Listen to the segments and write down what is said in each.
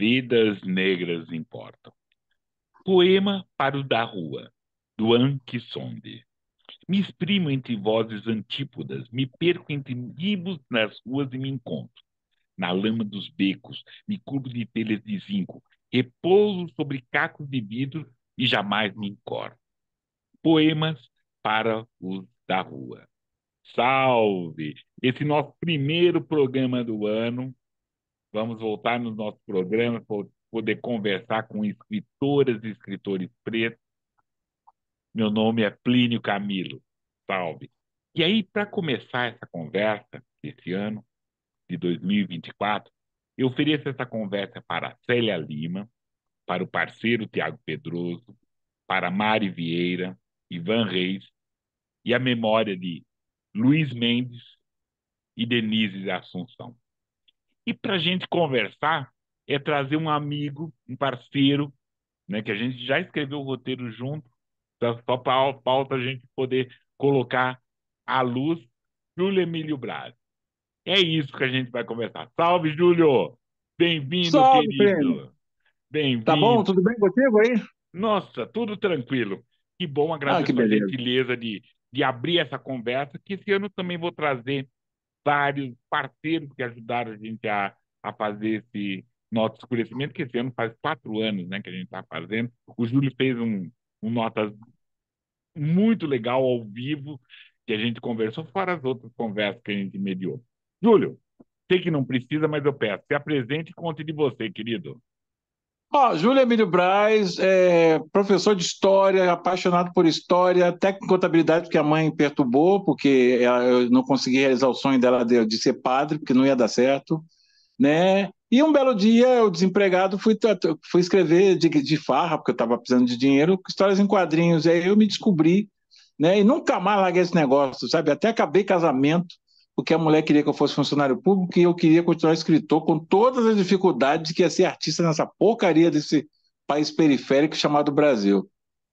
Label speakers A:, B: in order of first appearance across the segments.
A: Vidas negras importam. Poema para o da rua, do Anki Sonde. Me exprimo entre vozes antípodas, me perco entre rimos nas ruas e me encontro. Na lama dos becos, me cubro de telhas de zinco, repouso sobre cacos de vidro e jamais me encordo. Poemas para os da rua. Salve! Esse nosso primeiro programa do ano. Vamos voltar no nosso programa para poder conversar com escritoras e escritores pretos. Meu nome é Plínio Camilo. Salve! E aí, para começar essa conversa esse ano de 2024, eu ofereço essa conversa para a Célia Lima, para o parceiro Tiago Pedroso, para Mari Vieira, Ivan Reis e a memória de Luiz Mendes e Denise Assunção. E para a gente conversar, é trazer um amigo, um parceiro, né, que a gente já escreveu o roteiro junto, só para a pauta a gente poder colocar à luz Júlio Emílio Braz. É isso que a gente vai conversar. Salve, Júlio! Bem-vindo,
B: Salve, prêmio.
A: querido!
B: Tá bom?
A: Bem-vindo!
B: Tudo bem contigo aí?
A: Nossa, tudo tranquilo. Que bom,
B: Ah, que
A: agradeço a
B: beleza.
A: gentileza de abrir essa conversa, que esse ano também vou trazer vários parceiros que ajudaram a gente a fazer esse nosso escurecimento, que esse ano faz 4 anos, né, que a gente está fazendo. O Júlio fez um nota muito legal ao vivo, que a gente conversou, fora as outras conversas que a gente mediou. Júlio, sei que não precisa, mas eu peço, se apresente e conte de você, querido.
B: Ó, Júlio Emílio Braz, professor de história, apaixonado por história, técnico em contabilidade, porque a mãe perturbou, porque eu não consegui realizar o sonho dela de ser padre, porque não ia dar certo, né? E um belo dia, eu desempregado, fui escrever de farra, porque eu estava precisando de dinheiro, histórias em quadrinhos, e aí eu me descobri, né? E nunca mais larguei esse negócio, sabe? Até acabei casamento, porque a mulher queria que eu fosse funcionário público e eu queria continuar escritor com todas as dificuldades que ia ser artista nessa porcaria desse país periférico chamado Brasil,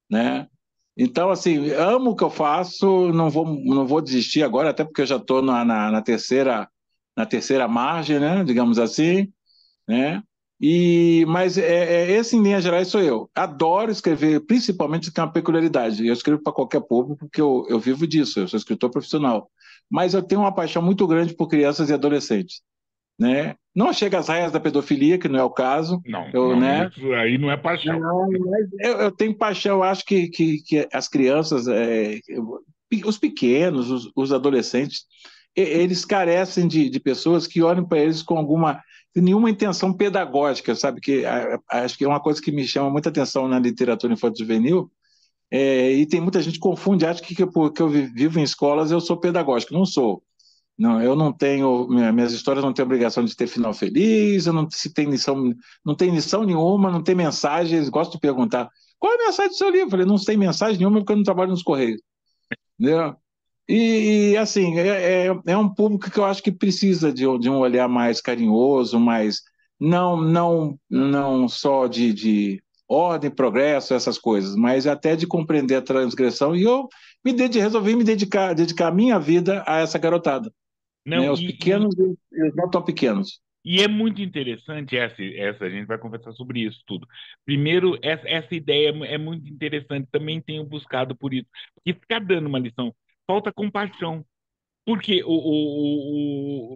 B: né? Então, assim, amo o que eu faço, não vou desistir agora, até porque eu já estou na terceira margem, né? Digamos assim, né? Mas esse, em linhas gerais, sou eu. Adoro escrever, principalmente tem uma peculiaridade. Eu escrevo para qualquer público, porque eu vivo disso, eu sou escritor profissional. Mas eu tenho uma paixão muito grande por crianças e adolescentes, né? Não chega às raias da pedofilia, que não é o caso,
A: Não, não,
B: né?
A: isso aí não é paixão.
B: Não, mas eu tenho paixão, eu acho que as crianças, os pequenos, os adolescentes, eles carecem de pessoas que olhem para eles com nenhuma intenção pedagógica, sabe? Acho que é uma coisa que me chama muita atenção na literatura infanto-juvenil, e tem muita gente que confunde, acha que eu vivo em escolas eu sou pedagógico. Não sou. Não, eu não tenho, minhas histórias não têm obrigação de ter final feliz, eu não se tem lição, não tem lição nenhuma, não tem mensagem. Eles gostam de perguntar: qual é a mensagem do seu livro? Eu falei: não tem mensagem nenhuma porque eu não trabalho nos Correios. Entendeu? Assim, é um público que eu acho que precisa de um olhar mais carinhoso, mais não só de ordem, progresso, essas coisas, mas até de compreender a transgressão. E eu resolvi me dedicar a minha vida a essa garotada, né?
A: Não,
B: Os pequenos e os não tão pequenos.
A: e é muito interessante a gente vai conversar sobre isso tudo. Primeiro, essa ideia é muito interessante, também tenho buscado por isso, porque ficar dando uma lição, falta compaixão. Porque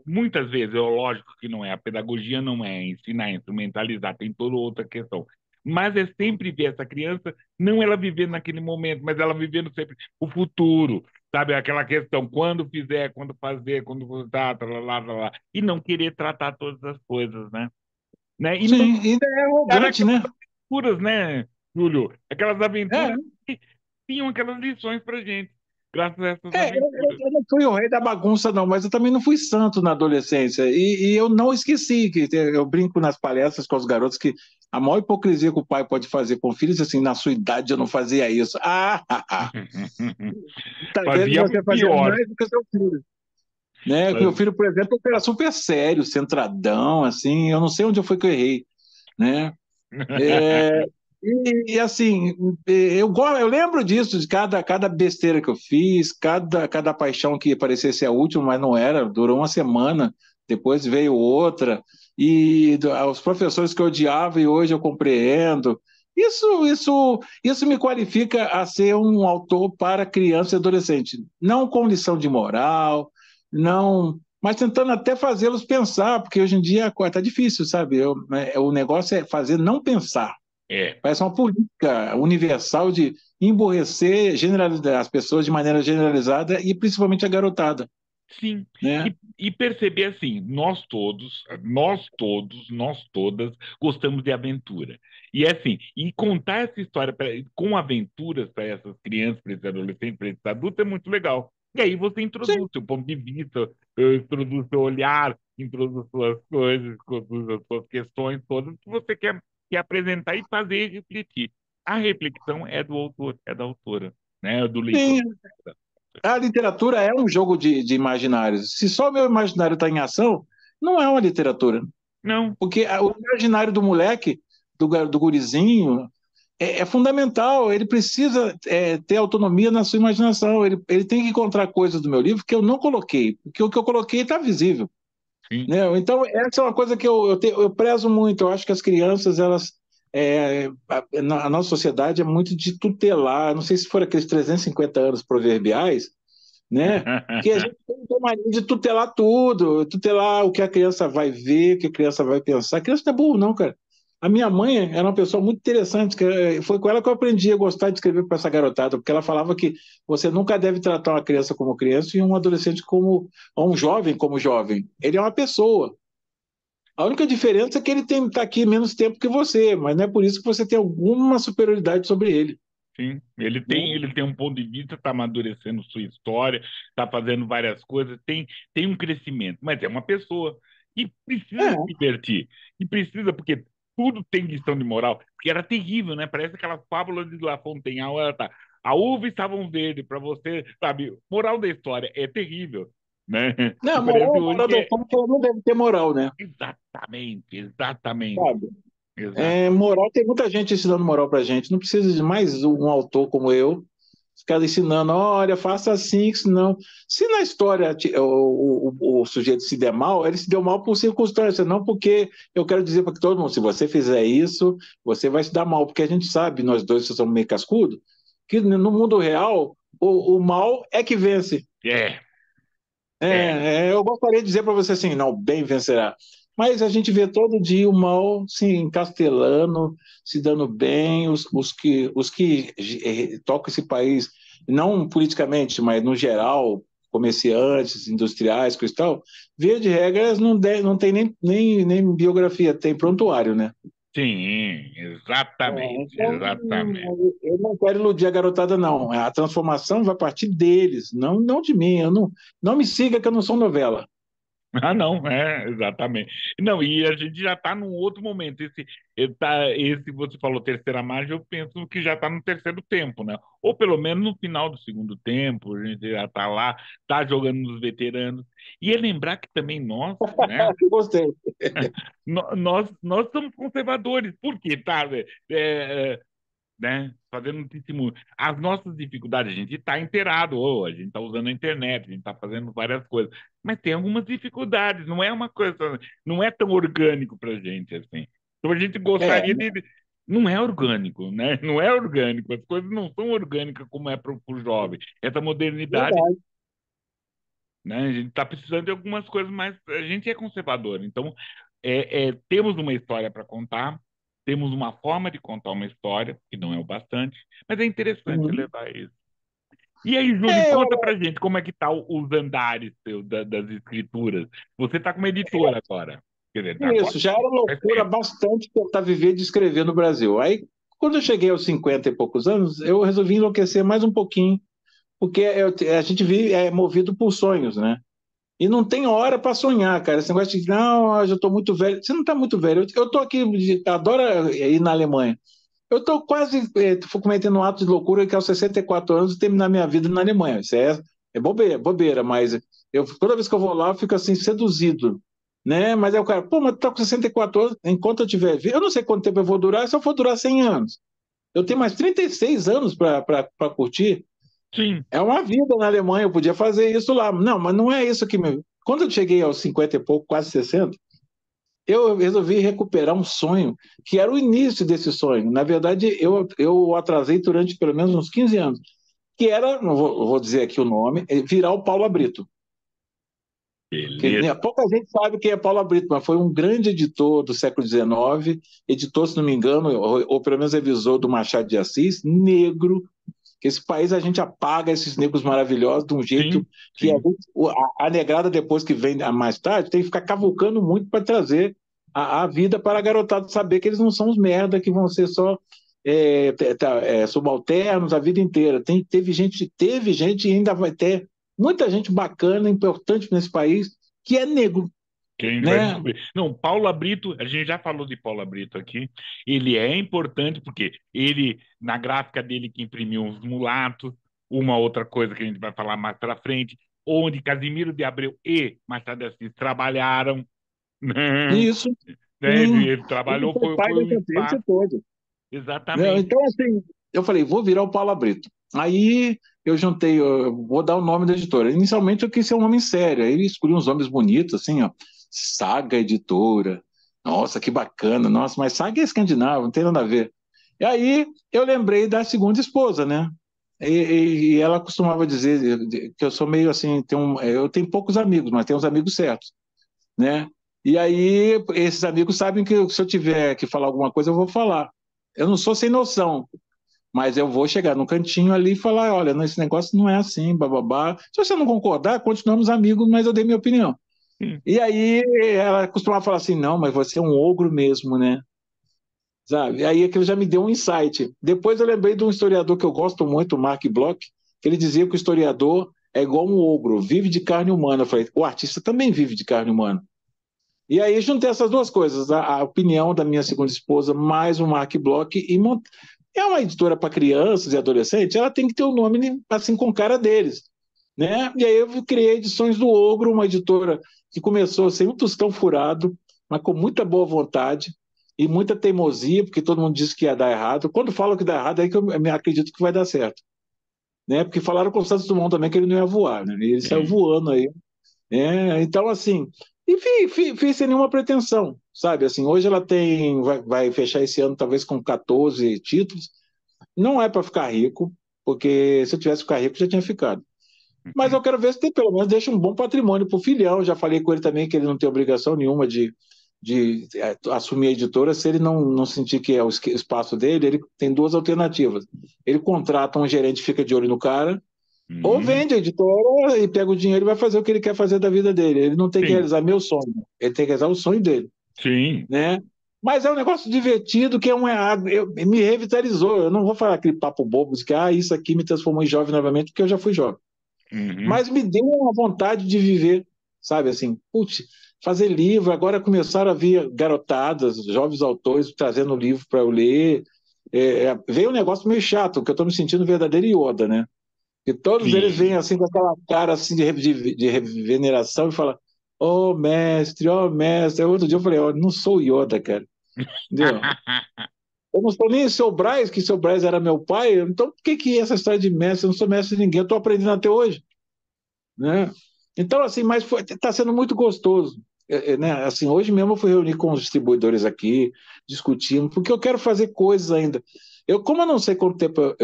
A: muitas vezes, lógico que não é, a pedagogia não é ensinar, é instrumentalizar, tem toda outra questão. Mas é sempre ver essa criança, não ela vivendo naquele momento, mas ela vivendo sempre o futuro, sabe? Aquela questão, quando fizer, quando fazer, quando tá, lá, tá, lá, e não querer tratar todas as coisas, né? E não
B: Sim, ainda é
A: dar
B: arrogante,
A: aquelas
B: né?
A: aventuras, né, Júlio? Aquelas
B: É,
A: aventuras que tinham aquelas lições pra gente, graças a essas
B: É, eu, eu-
A: aventuras.
B: eu não fui o rei da bagunça, não, mas eu também não fui santo na adolescência. E eu não esqueci que eu brinco nas palestras com os garotos que a maior hipocrisia que o pai pode fazer com filhos é assim: na sua idade eu não fazia isso. Talvez
A: Fazia
B: você fazia
A: pior.
B: mais do que seu filho. Né? Meu filho, por exemplo, era super sério, centradão, assim, eu não sei onde foi que eu errei, né? É, assim, eu lembro disso, de cada besteira que eu fiz, cada paixão que parecia ser a última, mas não era, durou uma semana, depois veio outra, os professores que eu odiava e hoje eu compreendo. Isso me qualifica a ser um autor para criança e adolescente, não com lição de moral, não, mas tentando até fazê-los pensar, porque hoje em dia está difícil, sabe? O negócio é fazer não pensar.
A: É.
B: Parece uma política universal de emborrecer as pessoas de maneira generalizada e principalmente a garotada,
A: Sim,
B: né?
A: e perceber assim, nós todas gostamos de aventura. E é assim, e contar essa história com aventuras para essas crianças, para esses adolescentes, para esses adultos é muito legal. E aí você
B: Sim,
A: introduz seu ponto de vista, introduz seu olhar, introduz suas coisas, introduz as suas questões todas que você quer apresentar e fazer refletir. A reflexão é do autor, é da autora, né? É do leitor.
B: sim. A literatura é um jogo de imaginários. Se só o meu imaginário está em ação, não é uma literatura.
A: Não,
B: Porque o imaginário do moleque, do gurizinho, é fundamental. Ele precisa ter autonomia na sua imaginação. Ele tem que encontrar coisas do meu livro que eu não coloquei, porque o que eu coloquei está visível.
A: sim.
B: Né? Então, essa é uma coisa que eu prezo muito. Eu acho que as crianças, a nossa sociedade é muito de tutelar. Não sei se for aqueles 350 anos proverbiais, né? Que a gente tem mania de tutelar tudo, tutelar o que a criança vai ver, o que a criança vai pensar. A criança não é burro, não, cara. A minha mãe era uma pessoa muito interessante, que foi com ela que eu aprendi a gostar de escrever para essa garotada, porque ela falava que você nunca deve tratar uma criança como criança e um adolescente ou um jovem como jovem. Ele é uma pessoa. A única diferença é que ele está aqui menos tempo que você, mas não é por isso que você tem alguma superioridade sobre ele.
A: Sim,
B: Né?
A: ele tem um ponto de vista, está amadurecendo sua história, está fazendo várias coisas, tem um crescimento, mas é uma pessoa e precisa se
B: É.
A: divertir. E precisa, porque tudo tem lição de moral, porque era terrível, né? Parece aquela fábula de La Fontaine, ela tá, a uva estava um verde para você, sabe? Moral da história é terrível, né? E
B: Não,
A: parece hoje
B: moral
A: que
B: da
A: é
B: história que ela não deve ter moral, né?
A: exatamente, exatamente,
B: Sabe?
A: exato.
B: Moral, tem muita gente ensinando moral pra gente. Não precisa de mais um autor como eu, ficar ensinando, olha, faça assim, senão. Se na história o sujeito se der mal, ele se deu mal por circunstância, não porque eu quero dizer para todo mundo, se você fizer isso, você vai se dar mal, porque a gente sabe, nós dois que somos meio cascudo, que no mundo real o mal é que vence.
A: É, é,
B: Eu gostaria de dizer para você assim, não, o bem vencerá. Mas a gente vê todo dia o mal se encastelando, se dando bem, os que tocam esse país, não politicamente, mas no geral, comerciantes, industriais, coisa e tal, via de regras não tem nem biografia, tem prontuário, né?
A: sim, exatamente,
B: Então,
A: exatamente.
B: eu não quero iludir a garotada, não. A transformação vai partir deles, não de mim. Não me siga que eu não sou novela.
A: Ah, não, exatamente. Não, e a gente já está num outro momento. Esse você falou terceira margem, eu penso que já está no terceiro tempo, né? Ou pelo menos no final do segundo tempo, a gente já está lá, está jogando nos veteranos. E é lembrar que também nós, né?
B: Gostei.
A: Nós somos conservadores. Por quê? Tá? Né? Fazendo um testemunho. As nossas dificuldades, a gente está inteirado, ou a gente está usando a internet, a gente está fazendo várias coisas, mas tem algumas dificuldades, não é uma coisa, não é tão orgânico para a gente assim. Então a gente
B: É,
A: gostaria de. Não é orgânico, né? Não é orgânico, as coisas não são orgânicas como é para o jovem. Essa modernidade,
B: verdade.
A: né? A gente está precisando de algumas coisas, mas a gente é conservador. Então, temos uma história para contar, temos uma forma de contar uma história, que não é o bastante, mas é interessante
B: Uhum.
A: levar isso. E aí, Júlio,
B: É,
A: conta pra gente como é que tá os andares das escrituras. Você está com uma editora agora. Quer dizer, agora
B: isso, já era
A: faz
B: loucura
A: tempo.
B: bastante tentar viver de escrever no Brasil. Aí, quando eu cheguei aos 50 e poucos anos, eu resolvi enlouquecer mais um pouquinho, porque a gente vive movido por sonhos, né? E não tem hora para sonhar, cara. Esse negócio de, não, eu já estou muito velho. Você não está muito velho. Eu estou aqui, adoro ir na Alemanha. Eu estou quase cometendo um ato de loucura que aos 64 anos terminar minha vida na Alemanha. Isso é bobeira, mas toda vez que eu vou lá, eu fico assim, seduzido. Né? Mas aí o cara, pô, mas tu tá com 64 anos, enquanto eu tiver vivo, eu não sei quanto tempo eu vou durar, se eu for durar 100 anos. Eu tenho mais 36 anos para curtir.
A: Sim,
B: É uma vida na Alemanha, eu podia fazer isso lá. Não, mas não é isso que me. Quando eu cheguei aos 50 e pouco, quase 60, eu resolvi recuperar um sonho que era o início desse sonho. Na verdade, eu atrasei durante pelo menos uns 15 anos, que era, não vou dizer aqui o nome, virar o Paula Brito. Que,
A: Beleza.
B: né, pouca gente sabe quem é Paula Brito, mas foi um grande editor do século XIX, editor, se não me engano, ou pelo menos revisor do Machado de Assis, negro, que esse país a gente apaga esses negros maravilhosos de um jeito
A: Sim,
B: que
A: sim.
B: a negrada, depois que vem mais tarde, tem que ficar cavucando muito para trazer a vida para a garotada saber que eles não são os merda que vão ser só subalternos a vida inteira. Teve gente e ainda vai ter muita gente bacana, importante nesse país, que é negro,
A: Que a gente vai
B: né?
A: descobrir. Não, Paula Brito, a gente já falou de Paula Brito aqui. Ele é importante porque ele, na gráfica dele, que imprimiu os mulatos, uma outra coisa que a gente vai falar mais para frente, onde Casimiro de Abreu e Machado de Assis trabalharam, né?
B: Isso,
A: Né?
B: sim.
A: Ele
B: Ele
A: trabalhou,
B: foi pai
A: foi o
B: dessa gente
A: espaço.
B: toda. Né?
A: Exatamente.
B: Então, assim, eu falei, vou virar o Paula Brito. Aí eu juntei, eu vou dar o nome da editora. Inicialmente eu quis ser um homem sério, aí escolhi uns nomes bonitos, assim, ó. Saga Editora. Nossa, que bacana. Nossa, mas Saga é escandinavo, não tem nada a ver. E aí eu lembrei da segunda esposa, né? E ela costumava dizer que eu sou meio assim, eu tenho poucos amigos, mas tenho uns amigos certos, né? E aí, esses amigos sabem que se eu tiver que falar alguma coisa, eu vou falar. Eu não sou sem noção, mas eu vou chegar no cantinho ali e falar: olha, esse negócio não é assim, bababá. Se você não concordar, continuamos amigos, mas eu dei minha opinião.
A: Sim.
B: E aí, ela costumava falar assim: não, mas você é um ogro mesmo, né? Sabe? E aí, aquilo já me deu um insight. Depois eu lembrei de um historiador que eu gosto muito, o Mark Bloch, que ele dizia que o historiador é igual um ogro, vive de carne humana. Eu falei: o artista também vive de carne humana. E aí juntei essas duas coisas, a opinião da minha segunda esposa, mais o Mark Bloch, é uma editora para crianças e adolescentes, ela tem que ter o nome assim com cara deles. Né? E aí eu criei Edições do Ogro, uma editora que começou sem um tostão furado, mas com muita boa vontade e muita teimosia, porque todo mundo disse que ia dar errado. Quando falam que dá errado, é aí que eu me acredito que vai dar certo. Né? Porque falaram com o Santos Dumont também que ele não ia voar, né? E ele saiu
A: Sim.
B: voando aí. Então, assim, e fiz sem nenhuma pretensão, sabe? Assim, hoje ela vai fechar esse ano talvez com 14 títulos. Não é para ficar rico, porque se eu tivesse ficar rico já tinha ficado. Mas eu quero ver se tem, pelo menos deixa um bom patrimônio para o filhão. Já falei com ele também que ele não tem obrigação nenhuma de assumir a editora se ele não sentir que é o espaço dele. Ele tem duas alternativas. Ele contrata um gerente, fica de olho no cara, ou
A: Uhum.
B: vende a editora e pega o dinheiro e vai fazer o que ele quer fazer da vida dele. Ele não tem que
A: Sim.
B: realizar meu sonho, ele tem que realizar o sonho dele,
A: Sim.
B: né? Mas é um negócio divertido que me revitalizou. Eu não vou falar aquele papo bobo de que isso aqui me transformou em jovem novamente, porque eu já fui jovem.
A: Uhum.
B: Mas me deu uma vontade de viver, sabe? Assim, putz, fazer livro. Agora começaram a vir garotadas, jovens autores trazendo livro para eu ler. Veio um negócio meio chato, que eu estou me sentindo verdadeiro Yoda, né? E todos eles vêm
A: Sim.
B: assim com aquela cara assim de veneração e falam: Ô mestre, ô mestre. Aí outro dia eu falei: Ó, não sou Yoda, cara. Entendeu? Eu não sou nem seu Braz, que seu Braz era meu pai. Então, por que essa história de mestre? Eu não sou mestre de ninguém, eu estou aprendendo até hoje, né? Então, assim, mas está sendo muito gostoso. Né? Assim, hoje mesmo eu fui reunir com os distribuidores aqui, discutindo, porque eu quero fazer coisas ainda. Como eu não sei quanto tempo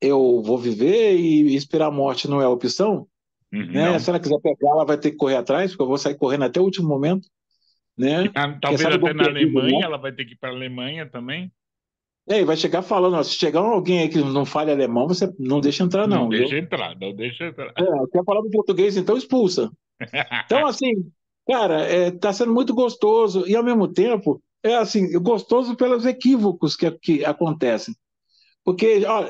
B: eu vou viver e esperar a morte não é a opção,
A: Uhum.
B: né?
A: Não.
B: Se ela quiser pegar, ela vai ter que correr atrás, porque eu vou sair correndo até o último momento, né? Quem
A: Talvez
B: sabe eu
A: até
B: dou
A: na
B: perdido,
A: Alemanha,
B: não.
A: ela vai ter que ir para a Alemanha também.
B: E vai chegar falando, ó, se chegar alguém aí que não fale alemão, você não deixa entrar
A: Não
B: não,
A: deixa
B: viu?
A: entrar, não deixa entrar.
B: Quer falar do português, então expulsa. Então, assim, cara, tá sendo muito gostoso e, ao mesmo tempo, é assim, gostoso pelos equívocos que acontecem. Porque, ó,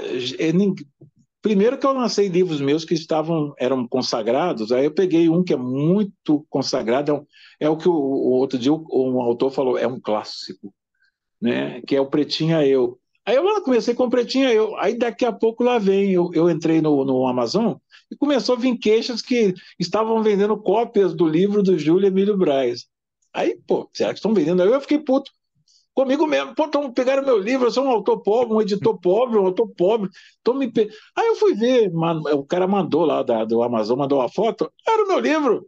B: primeiro que eu lancei livros meus que eram consagrados, aí eu peguei um que é muito consagrado, é o que o outro dia um autor falou, é um clássico, né? Que é o Pretinha Eu. Aí eu comecei com o Pretinha Eu. Aí daqui a pouco lá vem, eu entrei no Amazon e começou a vir queixas que estavam vendendo cópias do livro do Júlio Emílio Braz. Aí, pô, será que estão vendendo? Aí eu fiquei puto comigo mesmo. Pô, pegaram meu livro, eu sou um autor pobre, um editor pobre, um autor pobre. Aí eu fui ver, o cara mandou lá do Amazon, mandou uma foto, era o meu livro.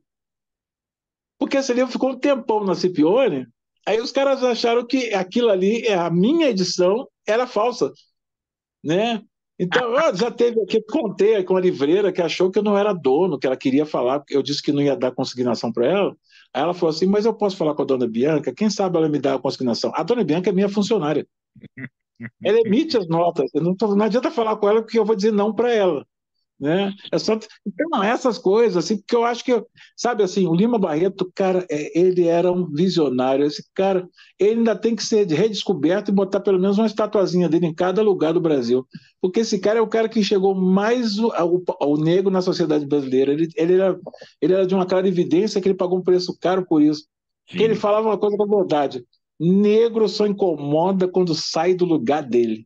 B: Porque esse livro ficou um tempão na Cipione, aí os caras acharam que aquilo ali, a minha edição, era falsa, né? Então, eu já teve aqui, contei com a livreira que achou que eu não era dono, que ela queria falar, porque eu disse que não ia dar consignação para ela. Aí ela falou assim: mas eu posso falar com a dona Bianca? Quem sabe ela me dá a consignação? A dona Bianca é minha funcionária. Ela emite as notas. Eu não adianta falar com ela porque eu vou dizer não para ela, né? É só, então, essas coisas, assim, porque eu acho que, sabe assim, o Lima Barreto, cara, ele era um visionário. Esse cara, ele ainda tem que ser redescoberto e botar pelo menos uma estatuazinha dele em cada lugar do Brasil. Porque esse cara é o cara que chegou mais ao negro na sociedade brasileira. Ele era de uma clara evidência que ele pagou um preço caro por isso. Que ele
A: Sim,
B: falava uma coisa com a verdade. Negro só incomoda quando sai do lugar dele,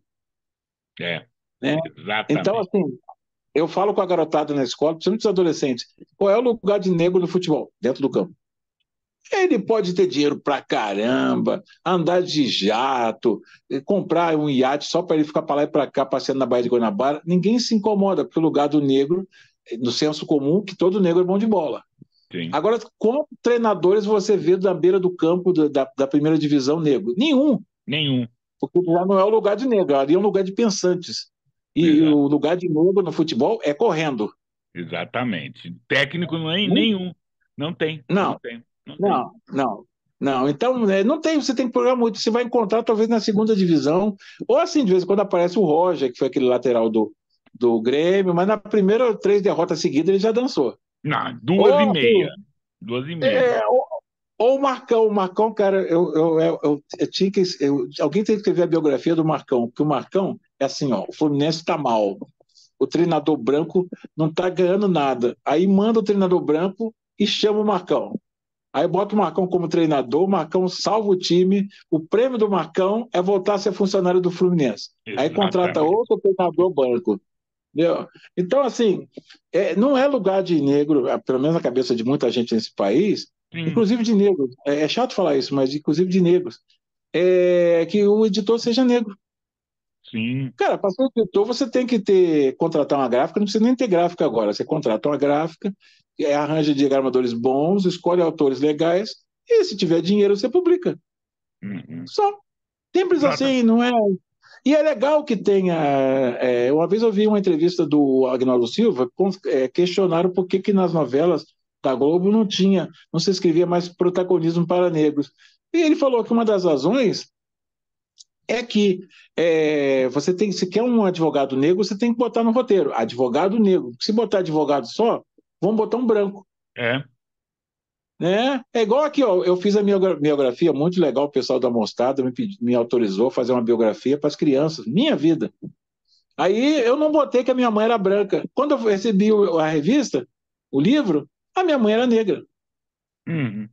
A: é,
B: né? Então,
A: exatamente.
B: assim, eu falo com a garotada na escola, principalmente os adolescentes, qual é o lugar de negro no futebol? Dentro do campo. Ele pode ter dinheiro pra caramba, andar de jato, comprar um iate só para ele ficar para lá e para cá passeando na Baía de Guanabara. Ninguém se incomoda, porque o lugar do negro, no senso comum, que todo negro é bom de bola.
A: Sim,
B: Agora, quantos treinadores você vê na beira do campo da primeira divisão negro? Nenhum,
A: nenhum.
B: porque já não é o lugar de negro, ali é um lugar de pensantes. E
A: Exato,
B: o lugar de negro no futebol é correndo.
A: exatamente. Técnico não é
B: Não,
A: nenhum. Não tem, não
B: não,
A: tem, não tem.
B: não, não. Não, então não tem, você tem que procurar muito. Você vai encontrar talvez na segunda divisão, ou assim, de vez em quando aparece o Roger, que foi aquele lateral do Grêmio, mas na primeira três derrotas seguidas ele já dançou.
A: Não, duas e
B: Ou,
A: meia.
B: assim,
A: Duas e meia.
B: é, ou o Marcão, cara, eu tinha que. Alguém tem que escrever a biografia do Marcão, porque o Marcão é assim, ó, o Fluminense está mal. O treinador branco não está ganhando nada. Aí manda o treinador branco e chama o Marcão. Aí bota o Marcão como treinador, o Marcão salva o time, o prêmio do Marcão é voltar a ser funcionário do Fluminense. Aí contrata
A: Exatamente.
B: outro treinador branco. Entendeu? Então, assim, não é lugar de negro, pelo menos na cabeça de muita gente nesse país,
A: Sim,
B: inclusive de negros, é chato falar isso, mas inclusive de negros, que o editor seja negro.
A: sim.
B: Cara, para ser editor, você tem que contratar uma gráfica, não precisa nem ter gráfica agora. Você contrata uma gráfica, arranja diagramadores bons, escolhe autores legais, e se tiver dinheiro, você publica.
A: Uhum.
B: Só. Simples
A: Exata-
B: assim, não é? E é legal que tenha. Uma vez eu vi uma entrevista do Agnaldo Silva, questionaram por que nas novelas da Globo não se escrevia mais protagonismo para negros. E ele falou que uma das razões é que você tem, se quer um advogado negro, você tem que botar no roteiro, advogado negro. Se botar advogado só, vamos botar um branco,
A: É,
B: né? É igual aqui, ó, eu fiz a minha biografia, muito legal, o pessoal da Mostarda me autorizou a fazer uma biografia para as crianças, minha vida. Aí eu não botei que a minha mãe era branca. Quando eu recebi a revista, o livro, a minha mãe era negra.
A: uhum.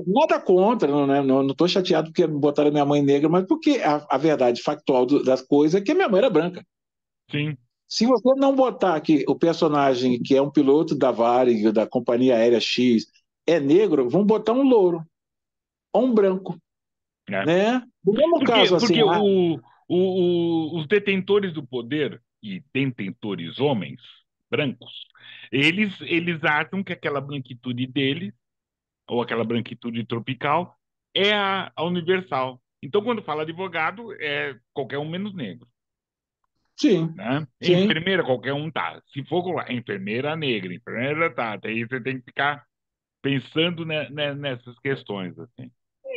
B: Nada contra, não estou chateado porque botaram a minha mãe negra, mas porque a verdade factual das coisas é que a minha mãe era branca.
A: Sim,
B: Se você não botar que o personagem, que é um piloto da Varig, da companhia aérea X, é negro, vão botar um louro ou um branco,
A: é.
B: né? Do mesmo caso, assim,
A: Porque os detentores do poder e detentores homens brancos, eles acham que aquela branquitude deles, ou aquela branquitude tropical, é a universal. Então, quando fala advogado, é qualquer um menos negro.
B: sim,
A: Né?
B: sim.
A: Enfermeira, qualquer um tá. Se for lá, enfermeira negra, enfermeira tá. Aí você tem que ficar pensando nessas questões, assim.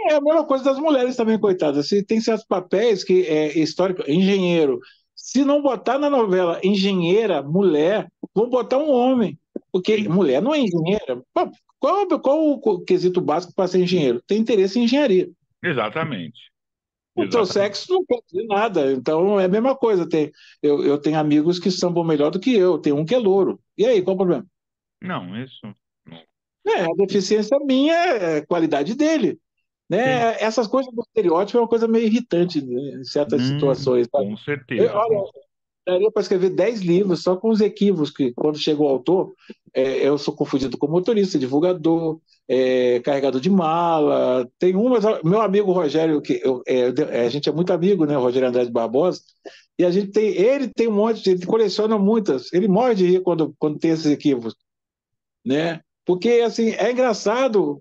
B: É a mesma coisa das mulheres também, coitadas. Se tem certos papéis que é histórico, engenheiro. Se não botar na novela engenheira, mulher, vão botar um homem. Porque
A: Sim,
B: mulher não é engenheira. Pô, qual o quesito básico para ser engenheiro? Tem interesse em engenharia.
A: exatamente.
B: O teu
A: Exatamente.
B: sexo não quer dizer nada. Então é a mesma coisa. Eu tenho amigos que sambam melhor do que eu. Tem um que é louro. E aí, qual o problema?
A: Não, isso. Não.
B: A deficiência minha é a qualidade dele.
A: Sim.
B: Né? Essas coisas do estereótipo é uma coisa meio irritante, né, em certas situações. Sabe?
A: Com certeza.
B: Olha, daria para escrever 10 livros só com os equívocos que, quando chega o autor, eu sou confundido com motorista, divulgador, carregador de mala. Tem um, mas meu amigo Rogério, a gente é muito amigo, né? O Rogério Andrade Barbosa, e ele tem um monte, ele coleciona muitas, ele morre de rir quando tem esses equívocos, né? Porque, assim, é engraçado.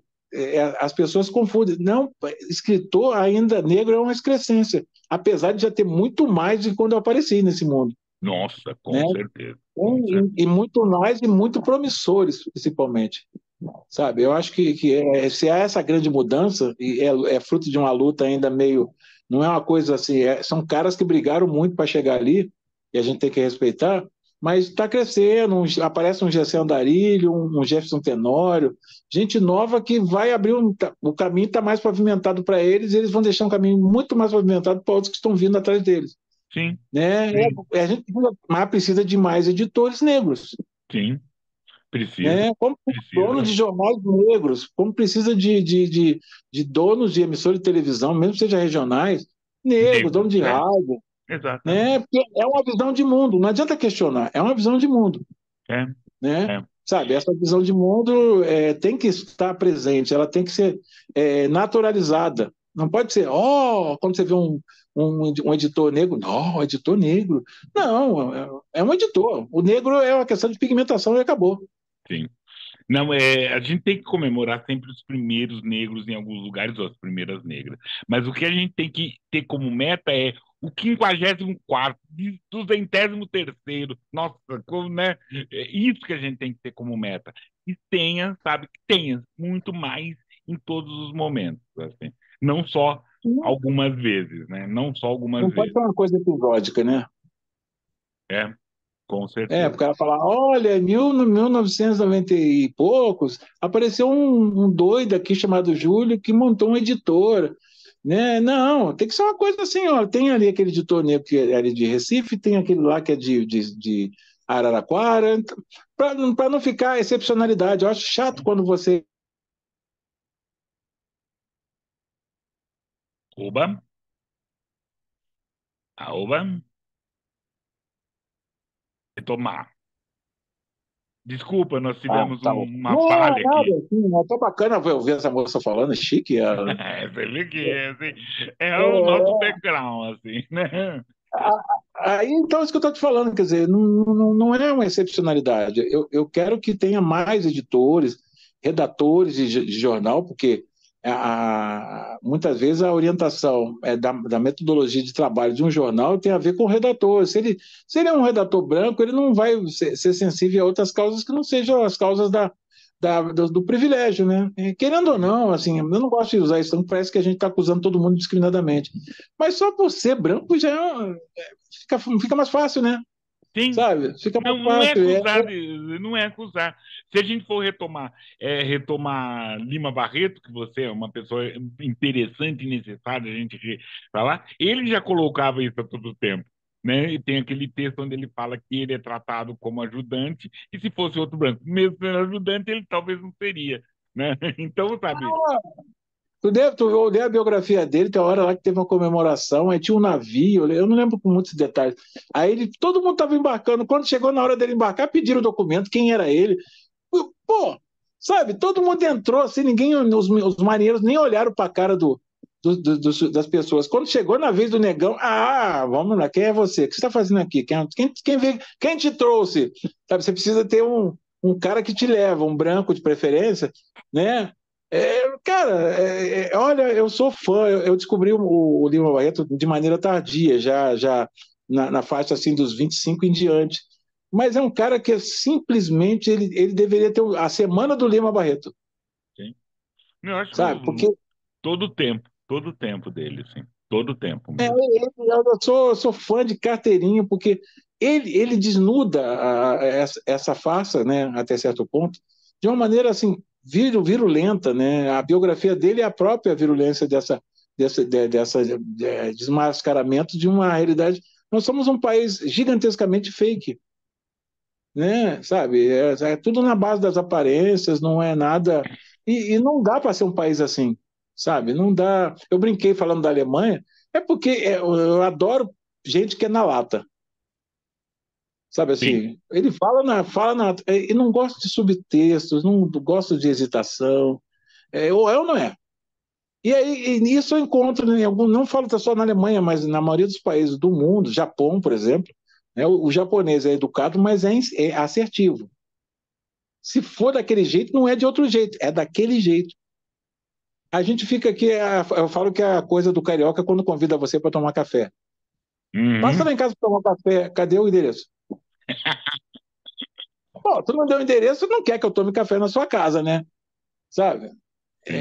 B: as pessoas confundem. Não, escritor ainda negro é uma excrescência, apesar de já ter muito mais de quando eu apareci nesse mundo,
A: Nossa,
B: né?
A: com certeza, com
B: E
A: certeza.
B: muito mais e muito promissores, principalmente. Sabe? Eu acho que se há essa grande mudança, e é fruto de uma luta ainda meio. Não é uma coisa assim, são caras que brigaram muito para chegar ali, e a gente tem que respeitar, mas está crescendo, aparece um Gessé Andarilho, um Jefferson Tenório, gente nova que vai abrir o caminho está mais pavimentado para eles, e eles vão deixar um caminho muito mais pavimentado para outros que estão vindo atrás deles.
A: Sim,
B: Né?
A: sim,
B: A gente mas precisa de mais editores negros,
A: sim. Precisa,
B: né? Como dono
A: precisa.
B: de jornais negros, como precisa de donos de emissora de televisão, mesmo que sejam regionais, negros, dono
A: Negros,
B: de rádio, né?
A: exatamente.
B: Porque é uma visão de mundo, não adianta questionar, é uma visão de mundo,
A: É,
B: né?
A: é.
B: Sabe, essa visão de mundo tem que estar presente, ela tem que ser naturalizada. Não pode ser, quando você vê um editor negro, não, editor negro. Não, é um editor. O negro é uma questão de pigmentação e acabou.
A: Sim. Não, a gente tem que comemorar sempre os primeiros negros em alguns lugares, ou as primeiras negras. Mas o que a gente tem que ter como meta é o 54º, 203º. Nossa, como, né? É isso que a gente tem que ter como meta. E tenha, sabe, que tenha muito mais em todos os momentos, assim. Não só algumas vezes, né? Não só algumas
B: Não pode
A: vezes.
B: ser uma coisa episódica, né?
A: É, com
B: Porque
A: certeza.
B: ela fala, olha, em 1990 e poucos, apareceu um doido aqui chamado Júlio que montou uma editora, né? Não, tem que ser uma coisa assim, ó, tem ali aquele editor negro que é ali de Recife, tem aquele lá que é de Araraquara, para não ficar excepcionalidade. Eu acho chato quando você...
A: Oba, oba, retomar. Desculpa, nós
B: Ah,
A: tivemos
B: tá bom.
A: uma
B: Não,
A: falha aqui.
B: nada, assim, é até bacana ver ouvir essa moça falando, é chique ela.
A: Você vê que assim, é o nosso
B: É,
A: background, assim, né?
B: Aí, então, é isso que eu estou te falando, quer dizer, não é uma excepcionalidade. Eu quero que tenha mais editores, redatores de jornal, porque muitas vezes a orientação da metodologia de trabalho de um jornal tem a ver com o redator. Se ele é um redator branco, ele não vai ser sensível a outras causas que não sejam as causas do privilégio, né? Querendo ou não, assim, eu não gosto de usar isso, então parece que a gente está acusando todo mundo discriminadamente. Mas só por ser branco já fica mais fácil, né?
A: Sim,
B: Sabe? Fica mais
A: não é
B: fácil.
A: acusar, não é acusar. Se a gente for retomar Lima Barreto, que você é uma pessoa interessante e necessária a gente falar, ele já colocava isso a todo tempo. Né? E tem aquele texto onde ele fala que ele é tratado como ajudante, e se fosse outro branco, mesmo sendo ajudante, ele talvez não seria. Né? Então, sabe,
B: Tu olhei a biografia dele, tem uma hora lá que teve uma comemoração, aí tinha um navio, eu não lembro com muitos detalhes. Aí todo mundo estava embarcando, quando chegou na hora dele embarcar, pediram o documento, quem era ele. Pô, sabe, todo mundo entrou assim, os marinheiros nem olharam para a cara das pessoas. Quando chegou na vez do negão, vamos lá, quem é você? O que você está fazendo aqui? Quem te trouxe? Sabe, você precisa ter um cara que te leva, um branco de preferência, né? Cara, olha, eu sou fã, eu descobri o Lima Barreto de maneira tardia, já na faixa assim dos 25 em diante. Mas é um cara que simplesmente ele deveria ter a semana do Lima Barreto,
A: sim. Eu acho
B: sabe? Porque
A: todo o tempo dele, assim, todo o tempo
B: é,
A: mesmo.
B: eu sou fã de carteirinha, porque ele desnuda essa farsa, né, até certo ponto, de uma maneira assim, virulenta, né? A biografia dele é a própria virulência dessa desmascaramento de uma realidade. Nós somos um país gigantescamente fake, né? Sabe? É tudo na base das aparências, não é nada. E não dá para ser um país assim, sabe? Não dá. Eu brinquei falando da Alemanha, é porque eu adoro gente que é na lata, sabe
A: Sim,
B: assim? Ele e não gosta de subtextos, não gosta de hesitação, ou é ou não é. E aí, e nisso eu encontro, né, não falo só na Alemanha, mas na maioria dos países do mundo, Japão, por exemplo, né, o japonês é educado, mas é assertivo. Se for daquele jeito, não é de outro jeito, é daquele jeito. A gente fica aqui, eu falo que é a coisa do carioca quando convida você para tomar café. Passa
A: Uhum,
B: lá em casa para tomar café, cadê o endereço? Pô, tu não deu o endereço, não quer que eu tome café na sua casa, né? Sabe?
A: sim,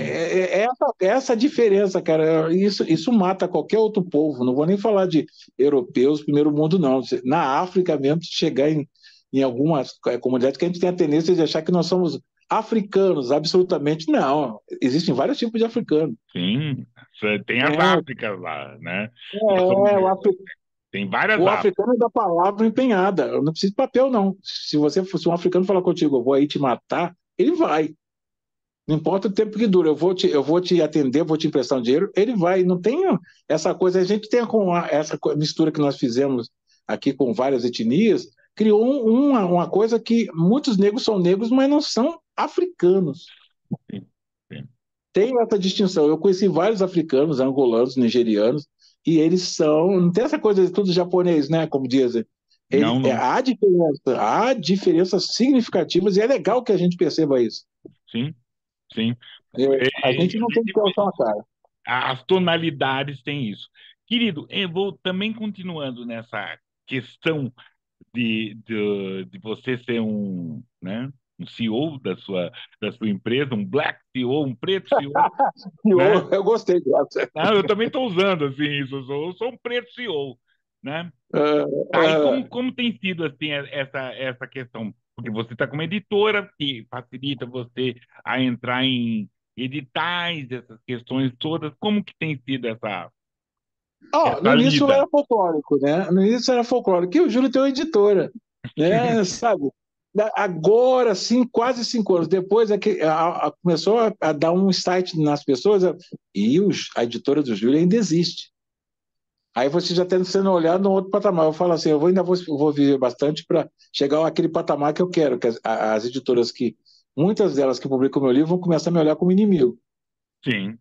B: Essa diferença, cara, isso mata qualquer outro povo. Não vou nem falar de europeus, primeiro mundo, não. Na África mesmo, chegar em algumas comunidades que a gente tem a tendência de achar que nós somos africanos, absolutamente não. Existem vários tipos de africano.
A: sim. Tem as
B: É,
A: Áfricas lá, né? Nós somos,
B: é,
A: tem várias
B: o
A: Áfricas.
B: africano é da palavra empenhada. Eu não preciso de papel, não. Se você fosse um africano falar contigo, eu vou aí te matar, ele vai. Não importa o tempo que dura, eu vou te atender, eu vou te emprestar um dinheiro, ele vai. Não tem essa coisa, a gente tem essa mistura que nós fizemos aqui com várias etnias, criou uma coisa que muitos negros são negros, mas não são africanos.
A: Sim, sim.
B: Tem essa distinção. Eu conheci vários africanos, angolanos, nigerianos, e eles são. Não tem essa coisa de tudo japonês, né? Como dizem.
A: Não, não.
B: Há diferenças significativas, e é legal que a gente perceba isso.
A: Sim, sim.
B: A gente não tem que alçar uma cara.
A: As tonalidades têm isso. Querido, eu vou também continuando nessa questão de você ser um CEO da sua empresa, um black CEO, um preto CEO, né?
B: Eu gostei dessa.
A: Não, eu também estou usando assim isso, eu sou um preto CEO, né?
B: Uh,
A: Tá, e
B: uh,
A: como tem sido assim essa questão? Porque você está como editora, que facilita você a entrar em editais, essas questões todas. Como que tem sido
B: no
A: essa
B: início
A: lida?
B: era folclórico, né? No início era folclórico, e o Júlio tem uma editora, né? Sabe? Agora, sim, quase 5 anos depois, é que começou a dar um insight nas pessoas, a editora do Júlio ainda existe. Aí você já está sendo olhado no outro patamar. Eu falo assim, ainda vou viver bastante para chegar àquele patamar que eu quero, que as editoras muitas delas que publicam meu livro vão começar a me olhar como inimigo,
A: Sim,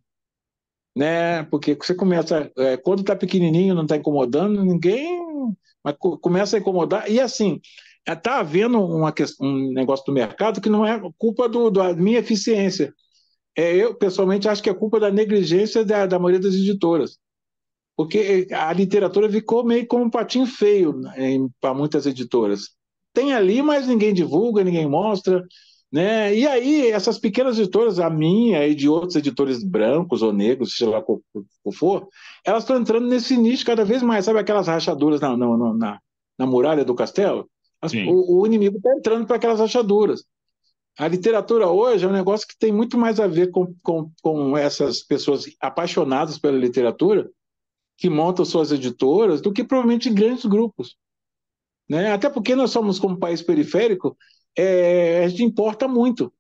B: né? Porque você começa, quando está pequenininho, não está incomodando ninguém, mas começa a incomodar. E assim, está havendo um negócio do mercado que não é culpa da minha eficiência. Eu, pessoalmente, acho que é culpa da negligência da maioria das editoras. Porque a literatura ficou meio como um patinho feio para muitas editoras. Tem ali, mas ninguém divulga, ninguém mostra, né? E aí, essas pequenas editoras, a minha e de outros editores brancos ou negros, sei lá qual for, elas estão entrando nesse nicho cada vez mais. Sabe aquelas rachaduras na muralha do castelo?
A: sim.
B: O inimigo está entrando para aquelas rachaduras. A literatura hoje é um negócio que tem muito mais a ver com essas pessoas apaixonadas pela literatura que montam suas editoras do que provavelmente grandes grupos, né? Até porque nós somos como país periférico, a gente importa muito,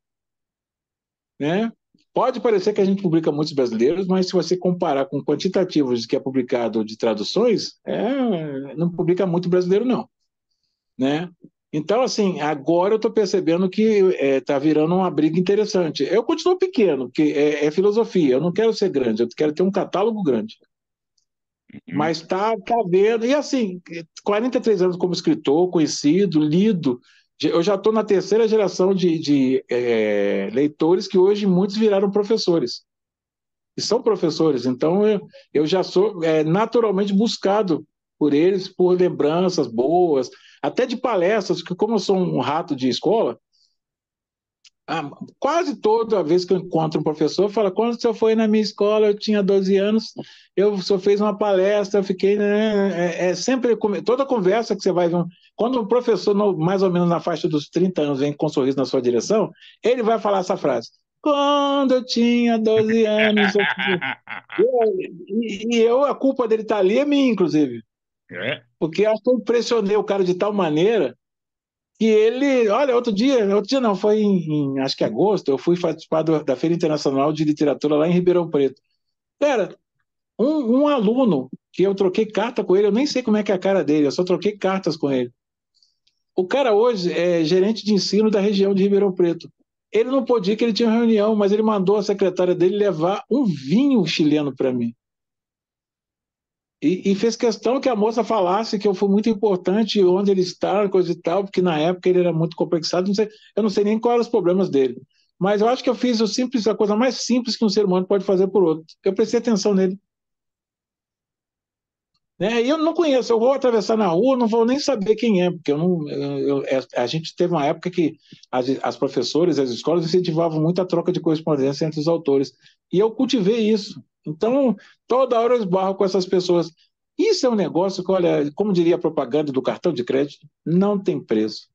B: né? Pode parecer que a gente publica muitos brasileiros, mas se você comparar com quantitativos que é publicado de traduções, não publica muito brasileiro não, né? Então, assim, agora eu estou percebendo que está virando uma briga interessante. Eu continuo pequeno, porque é filosofia. Eu não quero ser grande, eu quero ter um catálogo grande.
A: Uhum.
B: Mas tá vendo. E assim, 43 anos como escritor, conhecido, lido. Eu já estou na terceira geração de leitores que hoje muitos viraram professores. E são professores, então eu já sou naturalmente buscado por eles, por lembranças boas, até de palestras, que como eu sou um rato de escola, quase toda vez que eu encontro um professor, fala: quando o senhor foi na minha escola, eu tinha 12 anos, o senhor fez uma palestra, eu fiquei. Né, sempre, toda conversa que você vai ver. Quando um professor, mais ou menos na faixa dos 30 anos, vem com um sorriso na sua direção, ele vai falar essa frase. Quando eu tinha 12 anos. A culpa dele estar ali é minha, inclusive.
A: É,
B: Porque eu acho que eu impressionei o cara de tal maneira que ele, olha, outro dia não, foi acho que agosto, eu fui participar da Feira Internacional de Literatura lá em Ribeirão Preto. Cara, um aluno que eu troquei carta com ele, eu nem sei como é que é a cara dele, eu só troquei cartas com ele. O cara hoje é gerente de ensino da região de Ribeirão Preto. Ele não podia, que ele tinha reunião, mas ele mandou a secretária dele levar um vinho chileno para mim. E fez questão que a moça falasse que eu fui muito importante, onde ele está, coisa e tal, porque na época ele era muito complexado, eu não sei nem quais eram os problemas dele. mas eu acho que eu fiz o simples, a coisa mais simples que um ser humano pode fazer por outro. Eu prestei atenção nele. Né? E eu não conheço, eu vou atravessar na rua, não vou nem saber quem é, porque eu não, a gente teve uma época que as professoras, as escolas incentivavam muito a troca de correspondência entre os autores, e eu cultivei isso. Então, toda hora eu esbarro com essas pessoas. Isso é um negócio que, olha, como diria a propaganda do cartão de crédito, não tem preço,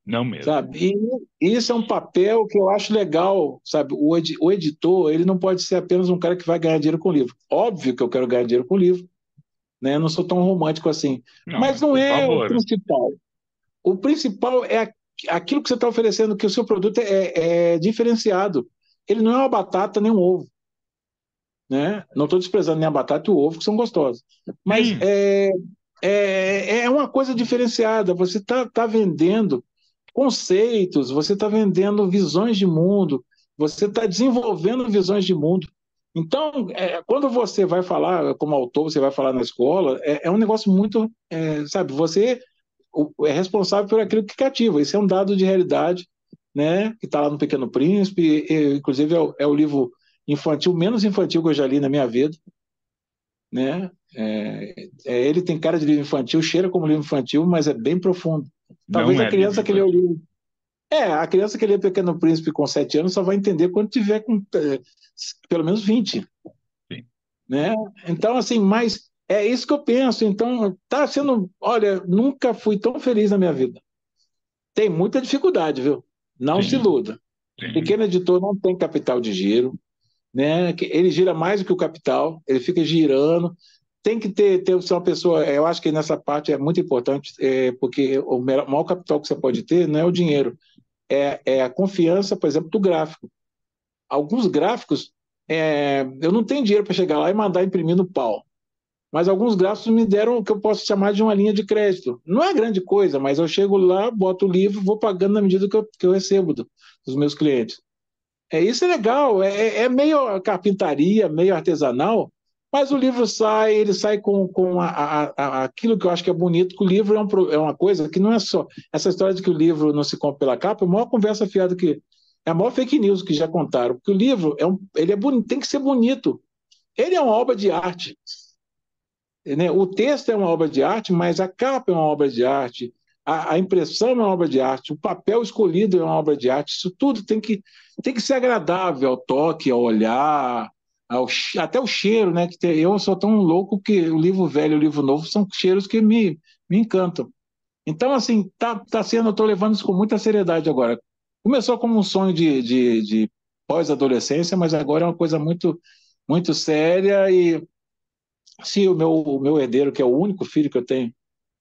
A: Não mesmo.
B: sabe? E isso é um papel que eu acho legal, sabe? O editor, ele não pode ser apenas um cara que vai ganhar dinheiro com o livro. Óbvio que eu quero ganhar dinheiro com o livro, né? Eu não sou tão romântico assim.
A: Não,
B: Mas
A: mas
B: não
A: por
B: é o
A: favor.
B: principal. O principal é aquilo que você está oferecendo, que o seu produto é diferenciado. Ele não é uma batata nem um ovo, né? Não estou desprezando nem a batata e o ovo, que são gostosos. Mas
A: Sim,
B: é uma coisa diferenciada. Você tá vendendo conceitos, você está vendendo visões de mundo, você está desenvolvendo visões de mundo. Então, quando você vai falar como autor, você vai falar na escola, é um negócio muito, sabe, você é responsável por aquilo que cativa. Isso é um dado de realidade, né, que está lá no Pequeno Príncipe, inclusive é o livro infantil, menos infantil que eu já li na minha vida, né? Ele tem cara de livro infantil, cheira como livro infantil, mas é bem profundo.
A: não
B: Talvez a
A: é livro
B: criança que lê o
A: infantil.
B: livro a criança que lê Pequeno Príncipe com 7 anos só vai entender quando tiver com pelo menos 20,
A: Sim,
B: né? Então, assim, mas é isso que eu penso. Então, tá sendo, olha, nunca fui tão feliz na minha vida. Tem muita dificuldade, viu? Não se
A: sim,
B: iluda.
A: sim.
B: Pequeno editor não tem capital de giro, né? Ele gira mais do que o capital, ele fica girando. Tem que ter ser uma pessoa, eu acho que nessa parte é muito importante, porque o maior capital que você pode ter não é o dinheiro, é a confiança, por exemplo, do gráfico. Alguns gráficos, eu não tenho dinheiro para chegar lá e mandar imprimir no pau. Mas alguns gráficos me deram o que eu posso chamar de uma linha de crédito. Não é grande coisa, mas eu chego lá, boto o livro, vou pagando na medida que eu recebo dos meus clientes. Isso é legal, é meio carpintaria, meio artesanal, mas o livro sai, ele sai com aquilo que eu acho que é bonito, que o livro é uma coisa que não é só. Essa história de que o livro não se compra pela capa é a maior conversa fiada que. É a maior fake news que já contaram, porque o livro ele é bonito, tem que ser bonito. Ele é uma obra de arte, né? O texto é uma obra de arte, mas a capa é uma obra de arte, a impressão é uma obra de arte, o papel escolhido é uma obra de arte. Isso tudo tem que ser agradável ao toque, ao olhar, até o cheiro, né? Eu sou tão louco que o livro velho e o livro novo são cheiros que me encantam. Então, assim, tá sendo, eu estou levando isso com muita seriedade agora. Começou como um sonho de pós-adolescência, mas agora é uma coisa muito, muito séria e se o meu herdeiro, que é o único filho que eu tenho,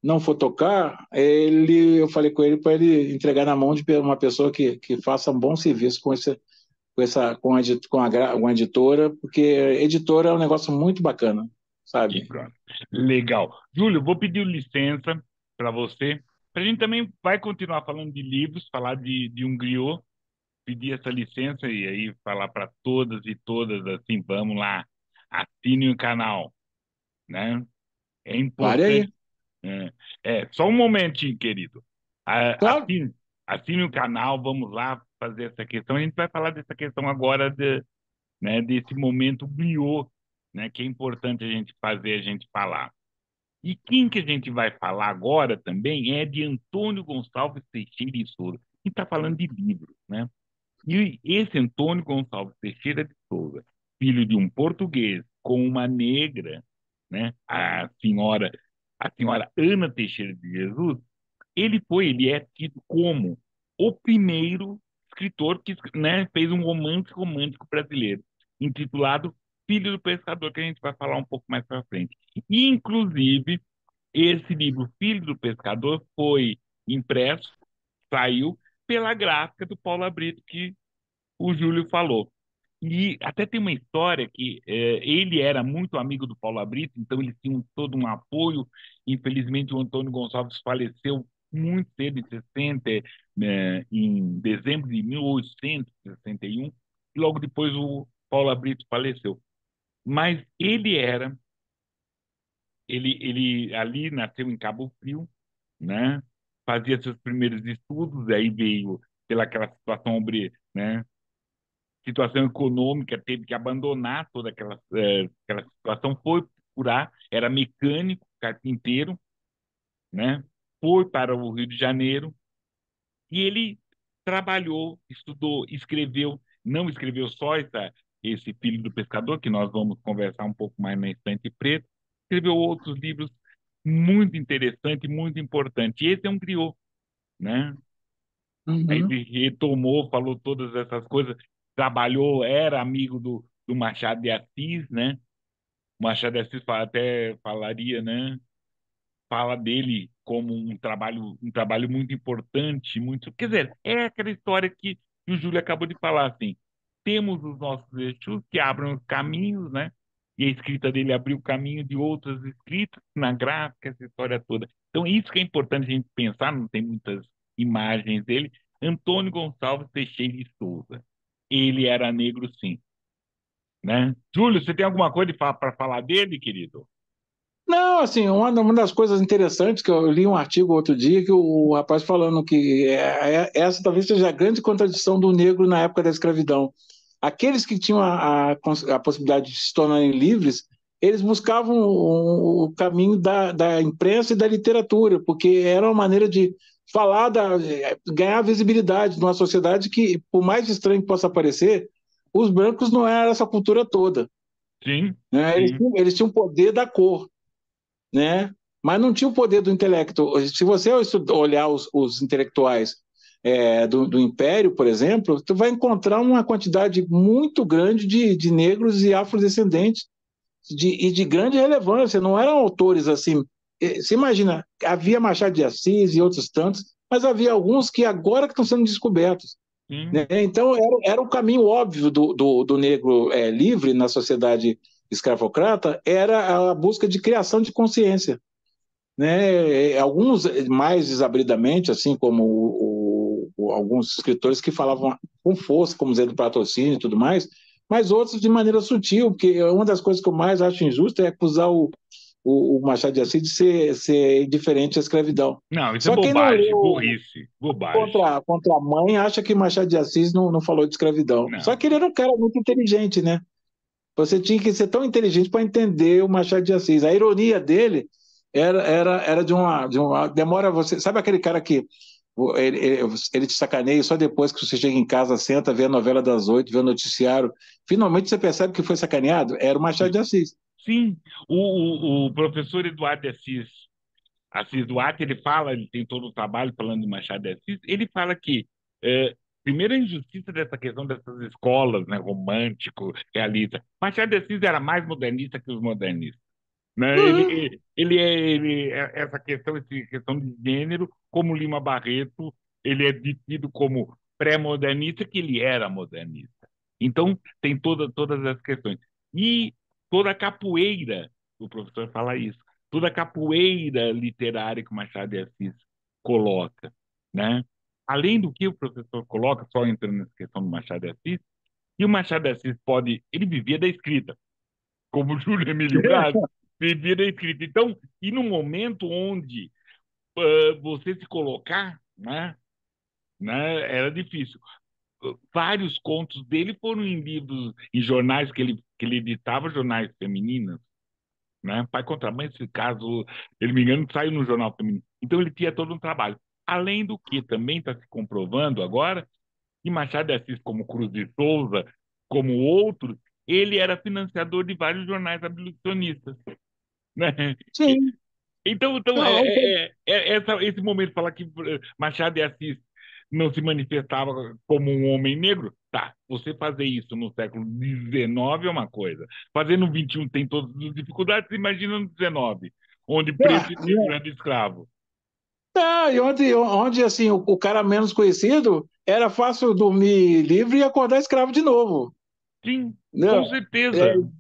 B: não for tocar, eu falei com ele para ele entregar na mão de uma pessoa que faça um bom serviço com a editora, porque editora é um negócio muito bacana,
A: E
B: sabe?
A: pronto. Legal. Júlio, vou pedir licença para você. A gente também vai continuar falando de livros, falar de um griot, pedir essa licença e aí falar para todas e todas assim, vamos lá, assine o canal, né? É
B: Pare aí.
A: importante. Só um momentinho, querido.
B: Claro,
A: Assine o canal, vamos lá fazer essa questão. A gente vai falar dessa questão agora né, desse momento griot, né, que é importante a gente fazer, a gente falar. E quem que a gente vai falar agora também é de Antônio Gonçalves Teixeira e Souza. A gente está falando de livros, né? E esse Antônio Gonçalves Teixeira de Souza, filho de um português com uma negra, né? A senhora Ana Teixeira de Jesus, ele é tido como o primeiro escritor que, né, fez um romance romântico brasileiro, intitulado Filho do Pescador, que a gente vai falar um pouco mais para frente. E, inclusive, esse livro, Filho do Pescador, foi impresso, saiu pela gráfica do Paulo Brito, que o Júlio falou. E até tem uma história que ele era muito amigo do Paulo Brito, então eles tinham todo um apoio. Infelizmente, o Antônio Gonçalves faleceu muito cedo, em dezembro de 1861, e logo depois o Paulo Brito faleceu. Mas ele ali nasceu em Cabo Frio, né? Fazia seus primeiros estudos, aí veio pelaquela situação, né? situação econômica, teve que abandonar toda aquela situação, foi procurar, era mecânico, carpinteiro, né? Foi para o Rio de Janeiro e ele trabalhou, estudou, escreveu, não escreveu só esse Filho do Pescador, que nós vamos conversar um pouco mais na Estante Preta, escreveu outros livros muito interessantes, muito importantes. E esse é um griot, né? Aí
B: Uhum.
A: ele retomou, falou todas essas coisas, trabalhou, era amigo do Machado de Assis, né? O Machado de Assis até falaria, né? Fala dele como um trabalho muito importante, muito, quer dizer, é aquela história que o Júlio acabou de falar, assim, temos os nossos Exus que abrem os caminhos, né? E a escrita dele abriu o caminho de outras escritas, na gráfica, essa história toda. Então, isso que é importante a gente pensar, não tem muitas imagens dele. Antônio Gonçalves Teixeira de Souza. Ele era negro, sim, né? Júlio, você tem alguma coisa para falar dele, querido?
B: Não, assim, uma das coisas interessantes que eu li um artigo outro dia que o rapaz falando que essa talvez seja a grande contradição do negro na época da escravidão. Aqueles que tinham a possibilidade de se tornarem livres, eles buscavam o caminho da imprensa e da literatura, porque era uma maneira de falar, ganhar visibilidade numa sociedade que, por mais estranho que possa parecer, os brancos não eram essa cultura toda,
A: Sim,
B: né?
A: sim,
B: Eles tinham o poder da cor, né? Mas não tinha o poder do intelecto. Se você olhar os intelectuais do Império, por exemplo, tu vai encontrar uma quantidade muito grande de negros e afrodescendentes e de grande relevância. Não eram autores assim. Você imagina, havia Machado de Assis e outros tantos, mas havia alguns que agora que estão sendo descobertos.
A: sim.
B: Né? Então, era o caminho óbvio do negro livre na sociedade escravocrata, era a busca de criação de consciência, né? Alguns mais desabridamente, assim como alguns escritores que falavam com força, como Zé do Patrocínio e tudo mais, mas outros de maneira sutil, porque uma das coisas que eu mais acho injusto é acusar o Machado de Assis de ser indiferente à escravidão.
A: Não, isso é
B: Só quem não
A: bobagem,
B: leu
A: burrice, bobagem.
B: contra a mãe acha que Machado de Assis não falou de escravidão. Só
A: Não.
B: que ele era um cara muito inteligente, né? Você tinha que ser tão inteligente para entender o Machado de Assis. A ironia dele era de uma. Demora você. Sabe aquele cara que ele te sacaneia só depois que você chega em casa, senta, vê a novela das 8, vê o noticiário. Finalmente você percebe que foi sacaneado? Era o Machado de Assis.
A: Sim, o professor Eduardo Assis Duarte, ele fala, ele tem todo o trabalho falando de Machado de Assis, ele fala que, primeiro, a injustiça dessa questão dessas escolas, né, romântico, realista. Machado de Assis era mais modernista que os modernistas, né?
B: Uhum.
A: Essa questão de gênero, como Lima Barreto, ele é tido como pré-modernista, que ele era modernista. Então, tem todas as questões. E toda a capoeira, o professor fala isso, toda a capoeira literária que o Machado de Assis coloca, né? Além do que o professor coloca, só entrando nessa questão do Machado de Assis, e o Machado de Assis ele vivia da escrita, como o Júlio Emílio Braz, vivia da escrita. Então, e no momento onde você se colocar, era difícil. Vários contos dele foram em livros, em jornais que ele editava, jornais femininos, né? Pai contra Mãe, esse caso, ele me engano, saiu no jornal feminino. Então ele tinha todo um trabalho. Além do que também está se comprovando agora, que Machado de Assis, como Cruz de Souza, como outros, ele era financiador de vários jornais abolicionistas, né?
B: Sim.
A: Então
B: Não,
A: esse momento de falar que Machado de Assis não se manifestava como um homem negro, tá, você fazer isso no século XIX é uma coisa, fazer no XXI tem todas as dificuldades, imagina no XIX, onde preto e negro era escravo.
B: e onde assim, o cara menos conhecido era fácil dormir livre e acordar escravo de novo.
A: Sim,
B: Né?
A: com certeza.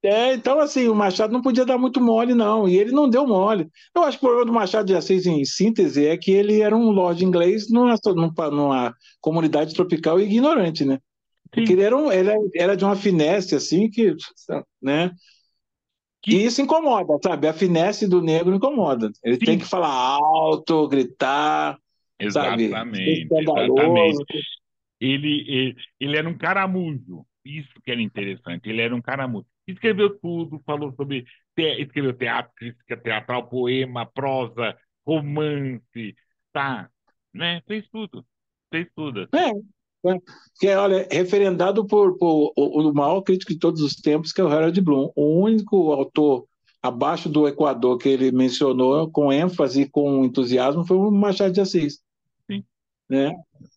B: Então, assim, o Machado não podia dar muito mole, não, e ele não deu mole. Eu acho que o problema do Machado de Assis, em síntese, é que ele era um lord inglês numa comunidade tropical e ignorante, né? Porque
A: Sim,
B: ele era de uma finesse, assim, né?
A: que,
B: E isso incomoda, sabe? A finesse do negro incomoda. Ele tem que
A: sim,
B: falar alto, gritar, sabe? Ser
A: exatamente, exatamente.
B: escandaloso.
A: Ele era um caramujo. Isso que era interessante. Ele era um caramujo. Escreveu tudo, falou sobre. Escreveu teatro, crítica teatral, poema, prosa, romance, tá? Né? Fez tudo. Fez tudo, assim.
B: É, né? Que é, olha, referendado por o maior crítico de todos os tempos, que é o Harold Bloom. O único autor abaixo do Equador que ele mencionou com ênfase e com entusiasmo foi o Machado de Assis,
A: Sim,
B: né?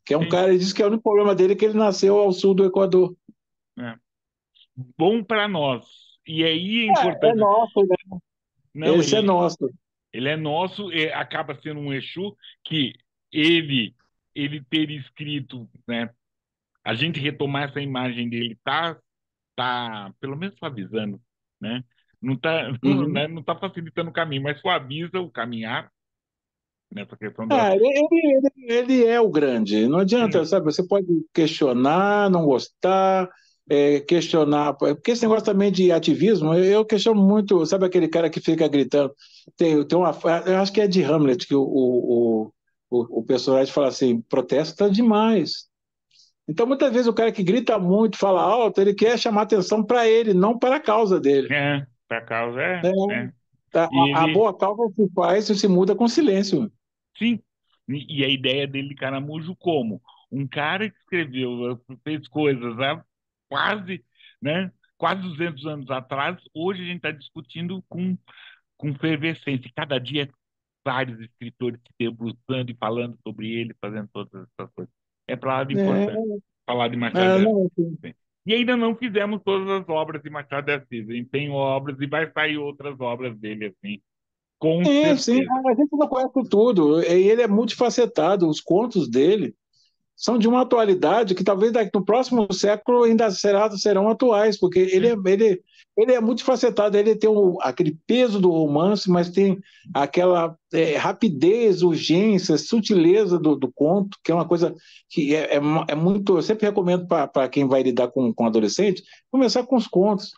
B: Que é um
A: sim.
B: cara, ele disse que é o único problema dele é que ele nasceu ao sul do Equador.
A: É. Bom para nós. E aí é
B: É
A: importante.
B: nosso, né?
A: Não,
B: Esse é
A: ele,
B: nosso.
A: ele é nosso, acaba sendo um Exu que ele, ele ter escrito, né? A gente retomar essa imagem dele tá pelo menos suavizando, né? Não tá, não,
B: Uhum.
A: né, não tá facilitando o caminho, mas suaviza o caminhar nessa questão da.
B: É, ele é o grande, não adianta,
A: Ele,
B: sabe? Você pode questionar, não gostar, questionar, porque esse negócio também de ativismo, eu questiono muito, sabe aquele cara que fica gritando? Tem uma, eu acho que é de Hamlet, que o personagem fala assim: protesta demais. Então, muitas vezes, o cara que grita muito, fala alto, ele quer chamar atenção para ele, não para a causa dele.
A: pra causa, é.
B: A
A: E ele,
B: boa causa se faz, se muda com silêncio.
A: sim, e a ideia dele de Caramujo como? Um cara que escreveu, fez coisas há quase, né, quase 200 anos atrás, hoje a gente está discutindo com efervescência. Cada dia vários escritores se debruçando e falando sobre ele, fazendo todas essas coisas. É palavra importante,
B: É,
A: falar de Machado de
B: não, assim,
A: Assis. E ainda não fizemos todas as obras de Machado de Assis. A gente tem obras e vai sair outras obras dele, assim, com
B: sim,
A: certeza.
B: a gente não conhece tudo. E ele é multifacetado. Os contos dele são de uma atualidade que talvez no próximo século ainda serão atuais, porque
A: Sim,
B: ele é multifacetado. Ele tem aquele peso do romance, mas tem aquela rapidez, urgência, sutileza do conto, que é uma coisa que é muito. Eu sempre recomendo para quem vai lidar com adolescente começar com os contos.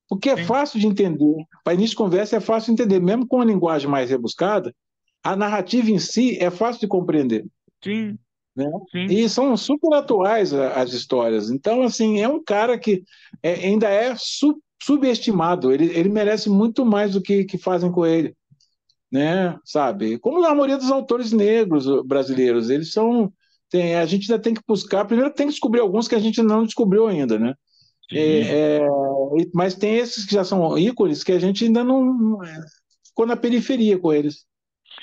B: Porque é
A: sim,
B: fácil de entender. Para início de conversa é fácil de entender, mesmo com uma linguagem mais rebuscada, a narrativa em si é fácil de compreender,
A: sim,
B: né?
A: sim.
B: E são super atuais as histórias. Então, assim, é um cara que ainda é subestimado. Ele merece muito mais do que fazem com ele, né? Sabe? Como a maioria dos autores negros brasileiros, eles são. A gente ainda tem que buscar. Primeiro, tem que descobrir alguns que a gente não descobriu ainda, né?
A: Sim.
B: É, mas tem esses que já são ícones que a gente ainda não ficou na periferia com eles.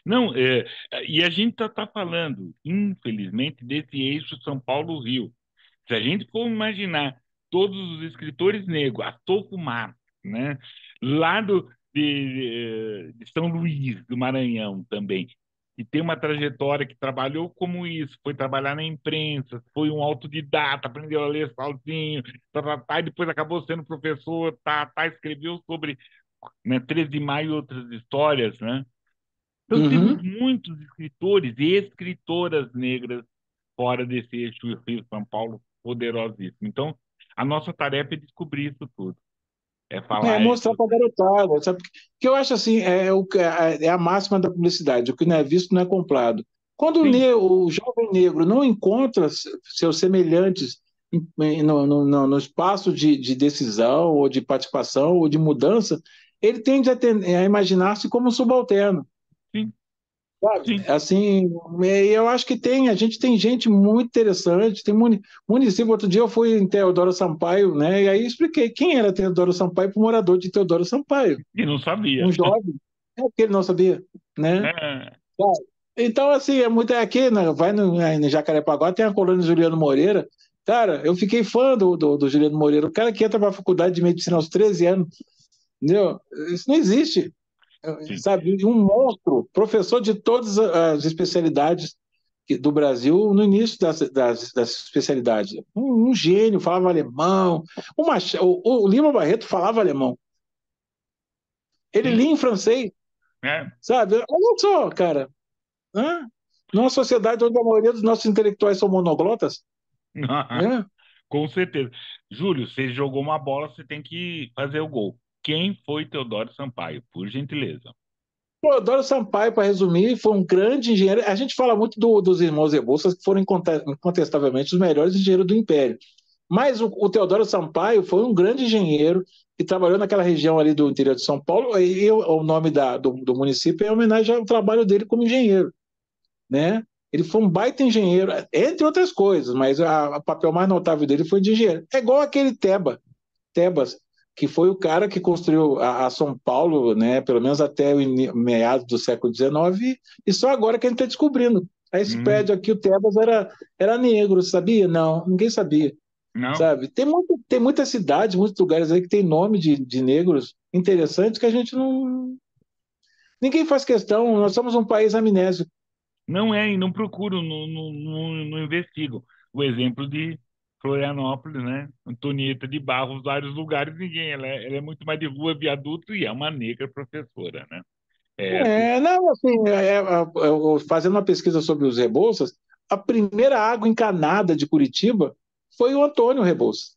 A: Não, e a gente está falando, infelizmente, desse eixo São Paulo-Rio. Se a gente for imaginar todos os escritores negros, Astolfo Marx, né, lá de São Luís, do Maranhão também, que tem uma trajetória que trabalhou como isso, foi trabalhar na imprensa, foi um autodidata, aprendeu a ler sozinho, e depois acabou sendo professor, escreveu sobre, né, 13 de Maio e outras histórias, né? Então, temos
B: Uhum.
A: muitos escritores e escritoras negras fora desse eixo Rio-São Paulo poderosíssimo. Então, a nossa tarefa é descobrir isso tudo, é
B: É
A: falar
B: mostrar
A: isso.
B: para a garotada, sabe? Que eu acho assim, é a máxima da publicidade, o que não é visto não é comprado. Quando
A: Sim,
B: o jovem negro não encontra seus semelhantes no espaço de decisão, ou de participação, ou de mudança, ele tende a imaginar-se como um subalterno.
A: sim,
B: Sabe?
A: sim.
B: Assim, eu acho que a gente tem gente muito interessante, tem município. Outro dia eu fui em Teodoro Sampaio, né? E aí expliquei quem era Teodoro Sampaio para o morador de Teodoro Sampaio,
A: E não sabia.
B: um jovem, que ele não sabia, né?
A: É,
B: Então, assim, é muito aqui, né, vai no Jacarepaguá, tem a colônia Juliano Moreira. Cara, eu fiquei fã do Juliano Moreira, o cara que entra para a faculdade de medicina aos 13 anos, entendeu? Isso não existe,
A: sim.
B: sabe? Um monstro, professor de todas as especialidades do Brasil no início das especialidades. Um gênio, falava alemão. O Lima Barreto falava alemão. Ele
A: Sim.
B: lia em francês,
A: É.
B: sabe? Olha só, cara. Né? Numa sociedade onde a maioria dos nossos intelectuais são monoglotas, né?
A: Com certeza. Júlio, você jogou uma bola, você tem que fazer o gol. Quem foi Teodoro Sampaio? Por gentileza.
B: Teodoro Sampaio, para resumir, foi um grande engenheiro. A gente fala muito dos irmãos Rebouças, que foram incontestavelmente os melhores engenheiros do Império. Mas o Teodoro Sampaio foi um grande engenheiro que trabalhou naquela região ali do interior de São Paulo, e o nome do município é em homenagem ao trabalho dele como engenheiro, né? Ele foi um baita engenheiro, entre outras coisas, mas o papel mais notável dele foi de engenheiro. É igual aquele Tebas, que foi o cara que construiu a São Paulo, né, pelo menos até o meados do século XIX, e só agora que a gente está descobrindo. Aí esse
A: Hum,
B: prédio aqui, o Tebas, era negro, sabia? Não, ninguém sabia,
A: não,
B: sabe? Tem muitas cidades, muitos lugares aí que tem nome de negros interessantes que a gente não... Ninguém faz questão, nós somos um país amnésico.
A: não é, e não procuro, não investigo. O exemplo de Florianópolis, né? Antonieta de Barros, vários lugares, ninguém. Ela é muito mais de rua, viaduto, e é uma negra professora, né? É, assim,
B: Não, assim, fazendo uma pesquisa sobre os Rebouças, a primeira água encanada de Curitiba foi o Antônio Rebouças.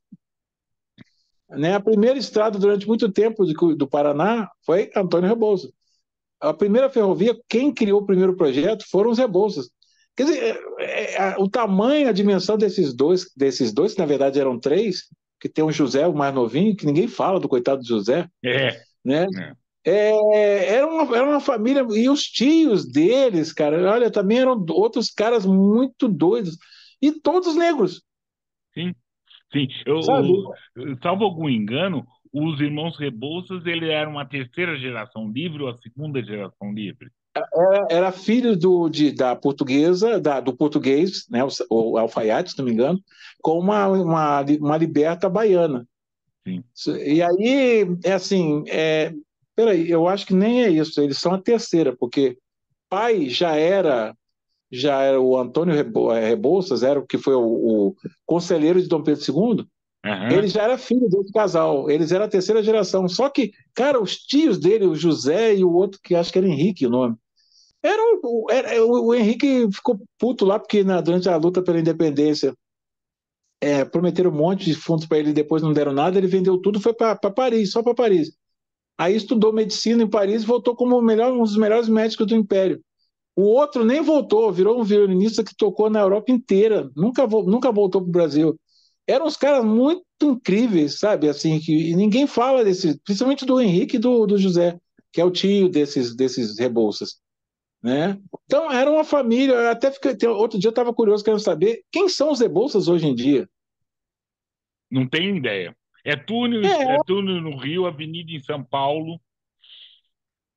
B: Né? A primeira estrada durante muito tempo do Paraná foi Antônio Rebouças. A primeira ferrovia, quem criou o primeiro projeto foram os Rebouças. Quer dizer, o tamanho, a dimensão desses dois, que na verdade eram três, que tem o José, o mais novinho, que ninguém fala do coitado do José,
A: é,
B: né?
A: é,
B: Era uma família, e os tios deles, cara, olha, também eram outros caras muito doidos, e todos negros,
A: sim, sim.
B: sabe?
A: Salvo algum engano, os irmãos Rebouças, ele era uma terceira geração livre ou a segunda geração livre?
B: Era filho da portuguesa, do português, né, o alfaiate, se não me engano, com uma liberta baiana.
A: Sim.
B: E aí, é assim, peraí, eu acho que nem é isso, eles são a terceira, porque pai já era o Antônio Rebouças, era o que foi o conselheiro de Dom Pedro II, ele
A: Aham.
B: já era filho desse casal, eles eram a terceira geração. Só que, cara, os tios dele, o José e o outro, que acho que era Henrique o nome, o Henrique ficou puto lá, porque durante a luta pela independência prometeram um monte de fundos para ele e depois não deram nada, ele vendeu tudo e foi para Paris, só para Paris. Aí estudou medicina em Paris e voltou como um dos melhores médicos do Império. O outro nem voltou, virou um violinista que tocou na Europa inteira, nunca voltou para o Brasil. Eram uns caras muito incríveis, sabe? Assim, que ninguém fala desse, principalmente do Henrique e do José, que é o tio desses Rebouças, né? Então, era uma família. Eu até outro dia eu estava curioso, querendo saber quem são os Rebouças hoje em dia.
A: Não tenho ideia. É
B: É,
A: túnel no Rio, avenida em São Paulo,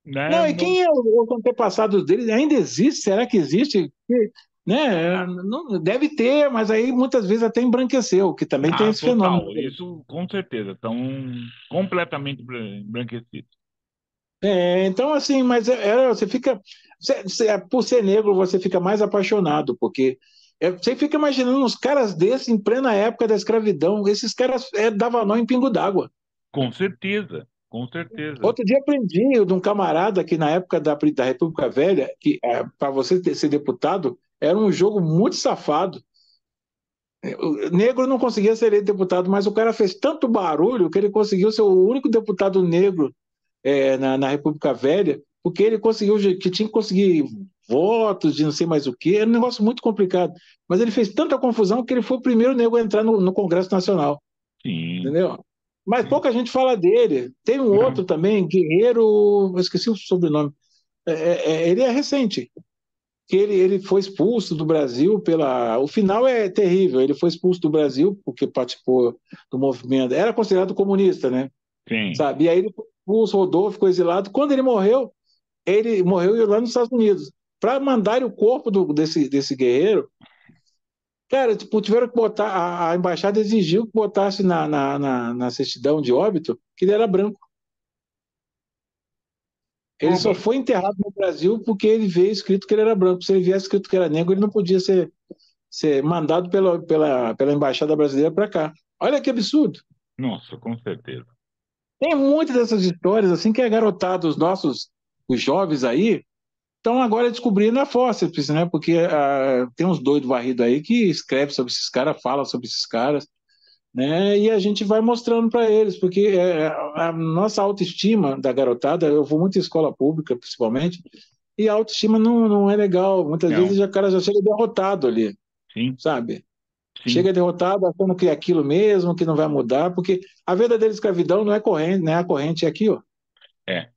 A: né?
B: não, e
A: Não,
B: quem é os antepassados deles? Ainda existe? Será que existe? Né? Não, deve ter, mas aí muitas vezes até embranqueceu, que também tem
A: ah,
B: esse fenômeno.
A: total. Isso com certeza. Estão completamente embranquecidos.
B: Então, assim, mas você fica. Por ser negro, você fica mais apaixonado, porque você fica imaginando uns caras desses em plena época da escravidão. Esses caras davam nó em pingo d'água.
A: Com certeza, com certeza.
B: Outro dia aprendi de um camarada que na época da República Velha, que para você ser deputado era um jogo muito safado. O negro não conseguia ser eleito deputado, mas o cara fez tanto barulho que ele conseguiu ser o único deputado negro na República Velha, porque ele conseguiu, que tinha que conseguir votos de não sei mais o que, era um negócio muito complicado. Mas ele fez tanta confusão que ele foi o primeiro negro a entrar no Congresso Nacional,
A: Sim,
B: entendeu? Mas
A: sim.
B: pouca gente fala dele. Tem um
A: Não,
B: outro também, Guerreiro, eu esqueci o sobrenome. Ele é recente, que ele foi expulso do Brasil pela. O final é terrível. Ele foi expulso do Brasil porque participou do movimento. Era considerado comunista, né?
A: sim.
B: Sabe? E aí ele foi expulso, rodou, ficou exilado. Quando ele morreu lá nos Estados Unidos. Para mandar o corpo desse guerreiro, cara, tipo, tiveram que botar. A embaixada exigiu que botasse na certidão de óbito que ele era branco. Ele
A: Oba,
B: só foi enterrado no Brasil porque ele veio escrito que ele era branco. Se ele viesse escrito que era negro, ele não podia ser mandado pela embaixada brasileira para cá. Olha que absurdo.
A: nossa, com certeza.
B: Tem muitas dessas histórias assim que a garotada, os jovens aí, estão agora descobrindo a fórceps, né? Porque tem uns doidos varridos aí que escrevem sobre esses caras, falam sobre esses caras. né? E a gente vai mostrando para eles, porque a nossa autoestima da garotada, eu vou muito em escola pública, principalmente, e a autoestima não é legal. Muitas vezes
A: Não,
B: o cara já chega derrotado ali,
A: sim,
B: sabe?
A: sim,
B: Chega derrotado, achando que é aquilo mesmo, que não vai mudar, porque a verdadeira escravidão não é corrente, né? A corrente é aqui, ó.
A: é,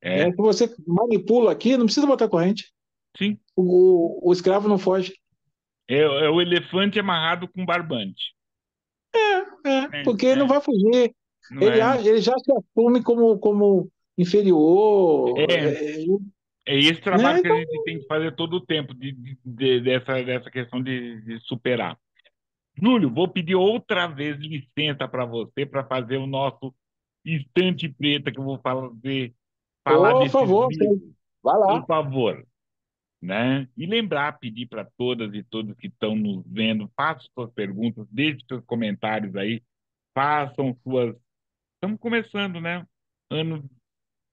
B: Né?
A: é,
B: Se você manipula aqui, não precisa botar corrente.
A: sim.
B: O escravo não foge.
A: É o elefante amarrado com barbante.
B: Porque ele não
A: É,
B: vai fugir.
A: não é,
B: Ele já se assume como inferior.
A: é, é esse trabalho
B: Né?
A: que a
B: Então,
A: gente tem que fazer todo o tempo, dessa questão de superar. Júlio, vou pedir outra vez licença para você para fazer o nosso Estante Preta, que eu vou falar
B: por
A: desses
B: favor,
A: livros,
B: vai
A: por
B: lá.
A: favor, né? E lembrar, pedir para todas e todos que estão nos vendo, façam suas perguntas, deixem seus comentários aí, façam suas. Estamos começando, né? Ano,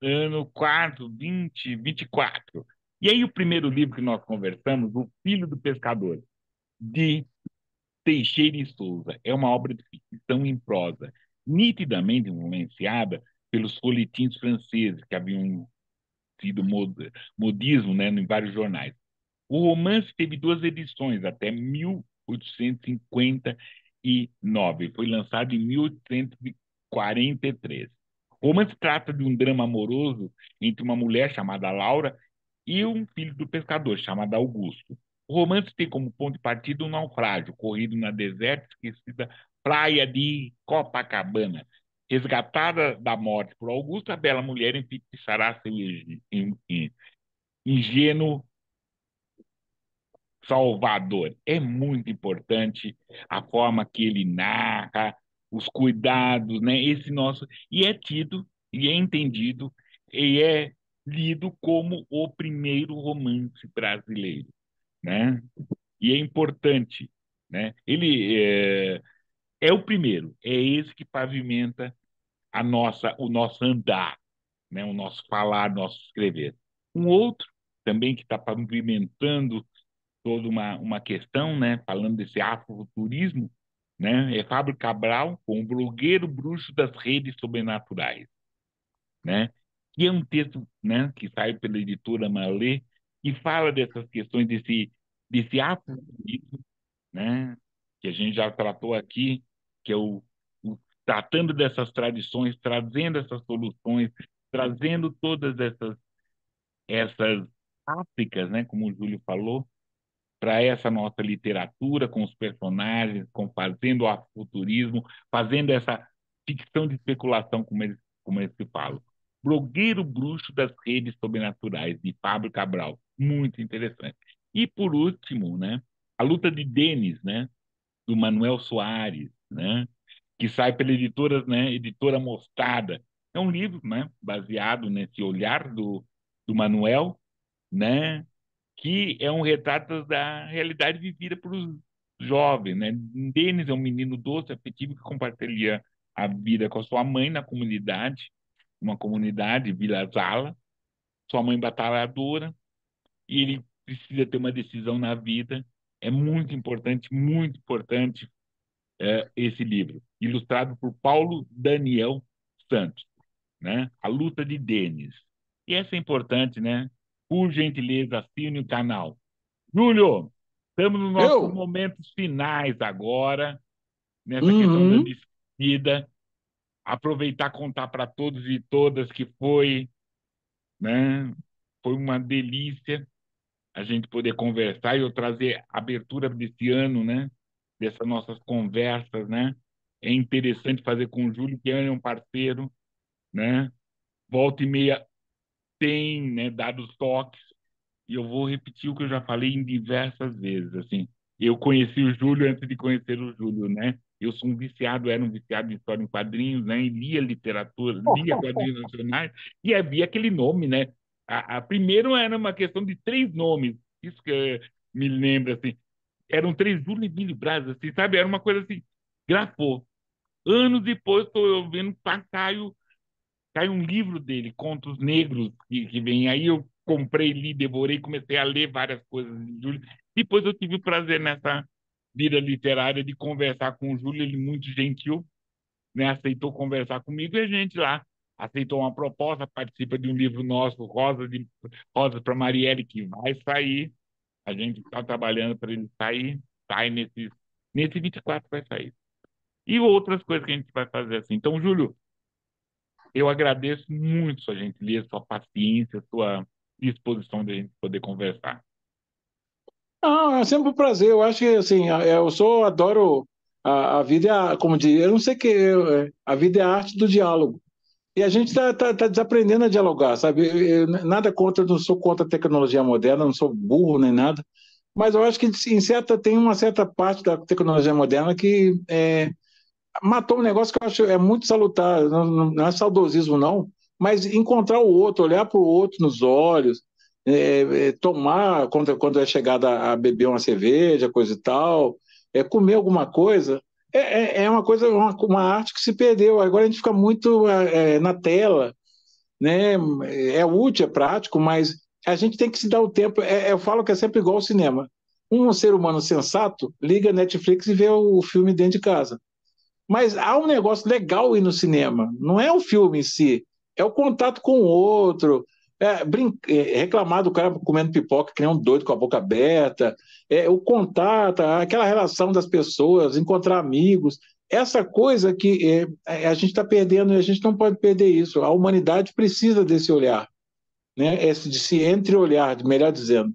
A: ano 4, 20, 24. E aí, o primeiro livro que nós conversamos, O Filho do Pescador, de Teixeira e Souza, é uma obra de ficção em prosa, nitidamente influenciada pelos folhetins franceses que haviam sido modismo, né, em vários jornais. O romance teve duas edições, até 1859. Foi lançado em 1843. O romance trata de um drama amoroso entre uma mulher chamada Laura e um filho do pescador chamado Augusto. O romance tem como ponto de partida um naufrágio ocorrido na deserta e esquecida praia de Copacabana. Resgatada da morte por Augusto, a bela mulher enfeitiçará seu ingênuo Salvador. É muito importante a forma que ele narra, os cuidados, né? Esse nosso. E é tido, e é entendido, e é lido como o primeiro romance brasileiro, né? E é importante, né? Ele é o primeiro, é esse que pavimenta o nosso andar, né? O nosso falar, o nosso escrever. Um outro também que está pavimentando toda uma questão, né, falando desse afrofuturismo, né, é Fábio Cabral com o blogueiro bruxo das redes sobrenaturais, né, que é um texto, né, que sai pela editora Malê e fala dessas questões desse afrofuturismo, né, que a gente já tratou aqui, que é o tratando dessas tradições, trazendo essas soluções, trazendo todas essas Áfricas, né, como o Júlio falou, para essa nossa literatura, com os personagens, com fazendo o afrofuturismo, fazendo essa ficção de especulação, como eles se falam. Blogueiro Bruxo das Redes Sobrenaturais, de Fábio Cabral. Muito interessante. E, por último, né, A Luta de Denis, né, do Manuel Soares, né, que sai pela editora Mostarda. É um livro, né, baseado nesse olhar do Manuel, né, que é um retrato da realidade vivida pelos jovens, né? Denis é um menino doce, afetivo, que compartilha a vida com a sua mãe na comunidade, uma comunidade, Vila Zala, sua mãe batalhadora, e ele precisa ter uma decisão na vida. É muito importante esse livro, ilustrado por Paulo Daniel Santos, né? A Luta de Denis. E essa é importante, né? Por gentileza, assine o canal. Júlio, estamos nos nossos
B: Eu?
A: momentos finais agora, nessa questão da
B: Uhum.
A: despedida. Aproveitar e contar para todos e todas que foi uma delícia a gente poder conversar e eu trazer a abertura desse ano, né? Dessas nossas conversas, né? É interessante fazer com o Júlio, que é um parceiro, né? Volta e meia tem, né, dado toques e eu vou repetir o que eu já falei em diversas vezes, assim. Eu conheci o Júlio antes de conhecer o Júlio, né? Eu sou era um viciado em história em quadrinhos, né? E lia literatura, lia quadrinhos nacionais e havia aquele nome, né? Primeiro era uma questão de três nomes, isso que me lembra, assim. Eram três Júlio e Billy Braz, assim, sabe? Era uma coisa assim, grafou. Anos depois, estou eu vendo, pá, caiu um livro dele, Contos Negros, que vem aí. Eu comprei, li, devorei, comecei a ler várias coisas de Júlio. Depois eu tive o prazer vida literária de conversar com o Júlio, ele muito gentil, né? Aceitou conversar comigo e a gente lá aceitou uma proposta, participa de um livro nosso, Rosa para Marielle, que vai sair. A gente está trabalhando para ele sair, sai nesse 24 vai sair. E outras coisas que a gente vai fazer assim. Então, Júlio, eu agradeço muito sua gentileza, sua paciência, sua disposição de a gente poder conversar.
B: Não, é sempre um prazer. Eu acho que assim, eu sou adoro a vida, como diz, eu não sei que a vida é a arte do diálogo. E a gente está desaprendendo a dialogar, sabe? Nada contra, não sou contra a tecnologia moderna, não sou burro nem nada, mas eu acho que tem uma certa parte da tecnologia moderna que matou um negócio que eu acho muito salutar, não é saudosismo não, mas encontrar o outro, olhar para o outro nos olhos, tomar quando é chegada a beber uma cerveja, coisa e tal, comer alguma coisa, é uma coisa, uma arte que se perdeu. Agora a gente fica muito na tela, né? É útil, é prático, mas a gente tem que se dar o tempo. Eu falo que é sempre igual ao cinema. Um ser humano sensato liga Netflix e vê o filme dentro de casa. Mas há um negócio legal ir no cinema, não é o filme em si, é o contato com o outro, reclamar do cara comendo pipoca que nem um doido com a boca aberta, o contato, aquela relação das pessoas, encontrar amigos, essa coisa que a gente está perdendo e a gente não pode perder isso. A humanidade precisa desse olhar, né? Esse de se entreolhar, melhor dizendo.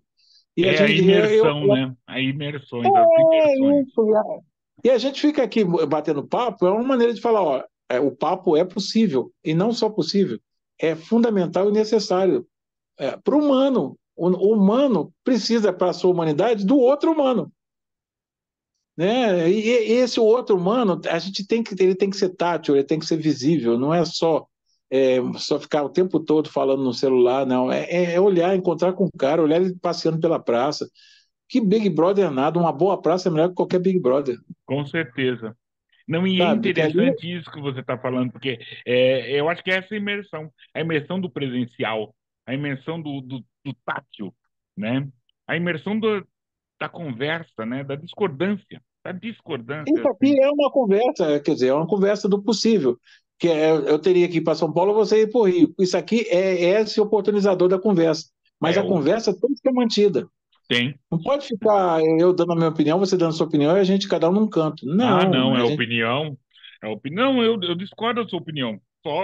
B: E a
A: É a
B: gente,
A: imersão, né? As imersões.
B: isso, e a gente fica aqui batendo papo, é uma maneira de falar, ó, o papo é possível, e não só possível, é fundamental e necessário para o humano. O humano precisa, para a sua humanidade, do outro humano. Né? E esse outro humano, ele tem que ser tátil, ele tem que ser visível, não é só ficar o tempo todo falando no celular, não. É olhar, encontrar com o cara, olhar ele passeando pela praça. Que Big Brother nada, uma boa praça é melhor que qualquer Big Brother,
A: Com certeza. Não, e é
B: sabe? Que ali
A: interessante isso que você está falando, porque eu acho que é essa imersão, a imersão do presencial, a imersão do tátil, né? A imersão da conversa, né? Da discordância,
B: isso
A: assim.
B: aqui é uma conversa, quer dizer, é uma conversa do possível. Eu teria que ir para São Paulo, você ir para o Rio. Isso aqui é esse oportunizador da conversa. Mas
A: É,
B: a conversa tem que ser mantida.
A: tem.
B: Não pode ficar eu dando a minha opinião, você dando a sua opinião e a gente cada um num canto.
A: Ah,
B: Não,
A: não, é
B: a gente,
A: opinião. É opinião, eu discordo da sua opinião.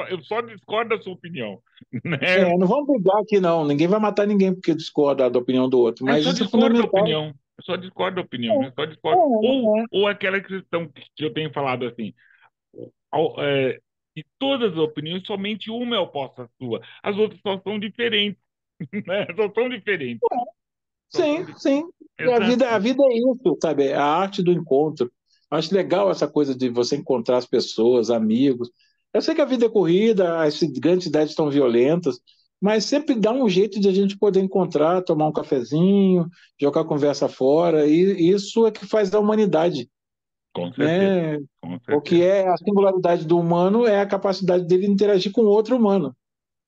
A: Eu só discordo da sua opinião, né?
B: não vamos brigar aqui, não. Ninguém vai matar ninguém porque discorda da opinião do outro.
A: Eu
B: Mas
A: só
B: isso é
A: discordo da
B: fundamental.
A: opinião. Eu só discordo da opinião. Eu só
B: É,
A: discordo.
B: é,
A: Ou aquela questão que eu tenho falado assim, de todas as opiniões, somente uma é oposta à sua. As outras só são diferentes, né? Só são diferentes. Só são
B: sim, sim. E a
A: Exato.
B: vida é isso, sabe? É a arte do encontro. Acho legal essa coisa de você encontrar as pessoas, amigos. Eu sei que a vida é corrida, as grandes cidades estão violentas, mas sempre dá um jeito de a gente poder encontrar, tomar um cafezinho, jogar a conversa fora, e isso é que faz a humanidade,
A: Com certeza.
B: né?
A: Com
B: O que
A: certeza.
B: é a singularidade do humano é a capacidade dele interagir com outro humano.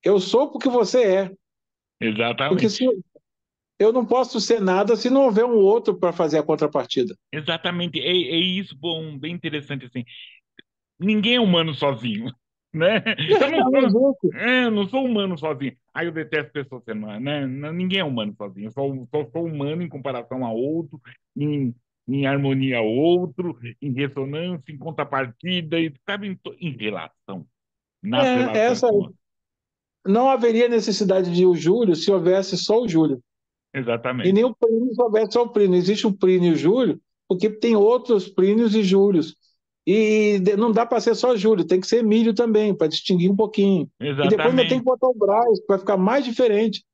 B: Eu sou porque você é. Porque se
A: Exatamente.
B: eu não posso ser nada se não houver um outro para fazer a contrapartida.
A: Exatamente. É isso, bom, bem interessante assim. Ninguém é humano sozinho, né? Eu não
B: Não
A: sou,
B: existe.
A: eu não sou humano sozinho. Aí eu detesto pessoas sendo, né? Ninguém é humano sozinho. Eu só sou humano em comparação a outro, em, em harmonia a outro, em ressonância, em contrapartida, e sabe, em relação, nas relações
B: Essa
A: com outros.
B: não haveria necessidade de o Júlio se houvesse só o Júlio. E nem
A: Exatamente.
B: o Plínio se houvesse só o Plínio. Existe o Plínio e o Júlio, porque tem outros Plínios e Júlios. E não dá para ser só Júlio, tem que ser Emílio também, para distinguir um pouquinho. E depois ainda tem que
A: Exatamente.
B: botar o Brás, para ficar mais diferente,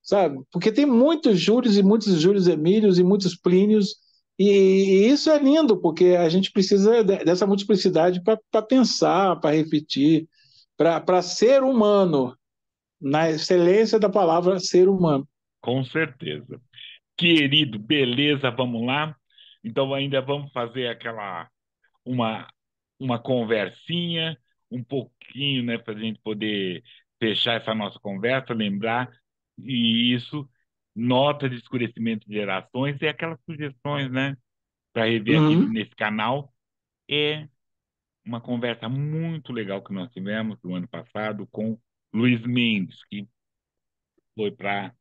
B: sabe? Porque tem muitos Júlios e muitos Júlios Emílios e muitos Plínios, e isso é lindo, porque a gente precisa dessa multiplicidade para pensar, para refletir, para ser humano, na excelência da palavra ser humano.
A: Com certeza. Querido, beleza, vamos lá. Então ainda vamos fazer uma, uma conversinha, um pouquinho, né, para a gente poder fechar essa nossa conversa, lembrar, e isso, nota de escurecimento de gerações e aquelas sugestões, né? para rever aqui
B: Uhum.
A: nesse canal. É uma conversa muito legal que nós tivemos no ano passado com Luiz Mendes, que foi para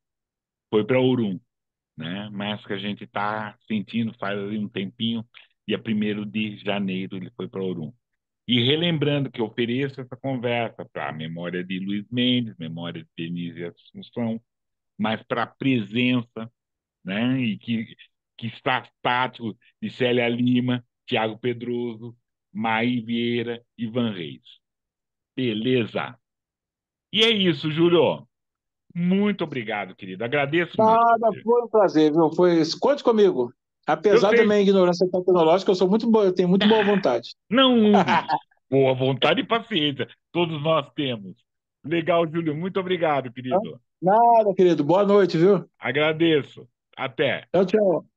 A: Ourum, né? Mas que a gente está sentindo faz ali um tempinho, dia 1º de janeiro ele foi para Ourum. E relembrando que eu ofereço essa conversa para a memória de Luiz Mendes, memória de Denise Assunção, mas para a presença, né? E que está tático de Célia Lima, Tiago Pedroso, Maí Vieira e Van Reis. Beleza. E é isso, Júlio. Muito obrigado, querido. Agradeço mesmo.
B: Nada, foi um prazer, viu? Conte comigo.
A: Eu
B: Apesar da
A: sei.
B: minha ignorância tecnológica, eu sou muito bom, eu tenho muito boa vontade.
A: Não, boa vontade e paciência. Todos nós temos. Legal, Júlio. Muito obrigado, querido.
B: Nada, querido. Boa noite, viu?
A: Agradeço. Até.
B: Tchau, tchau.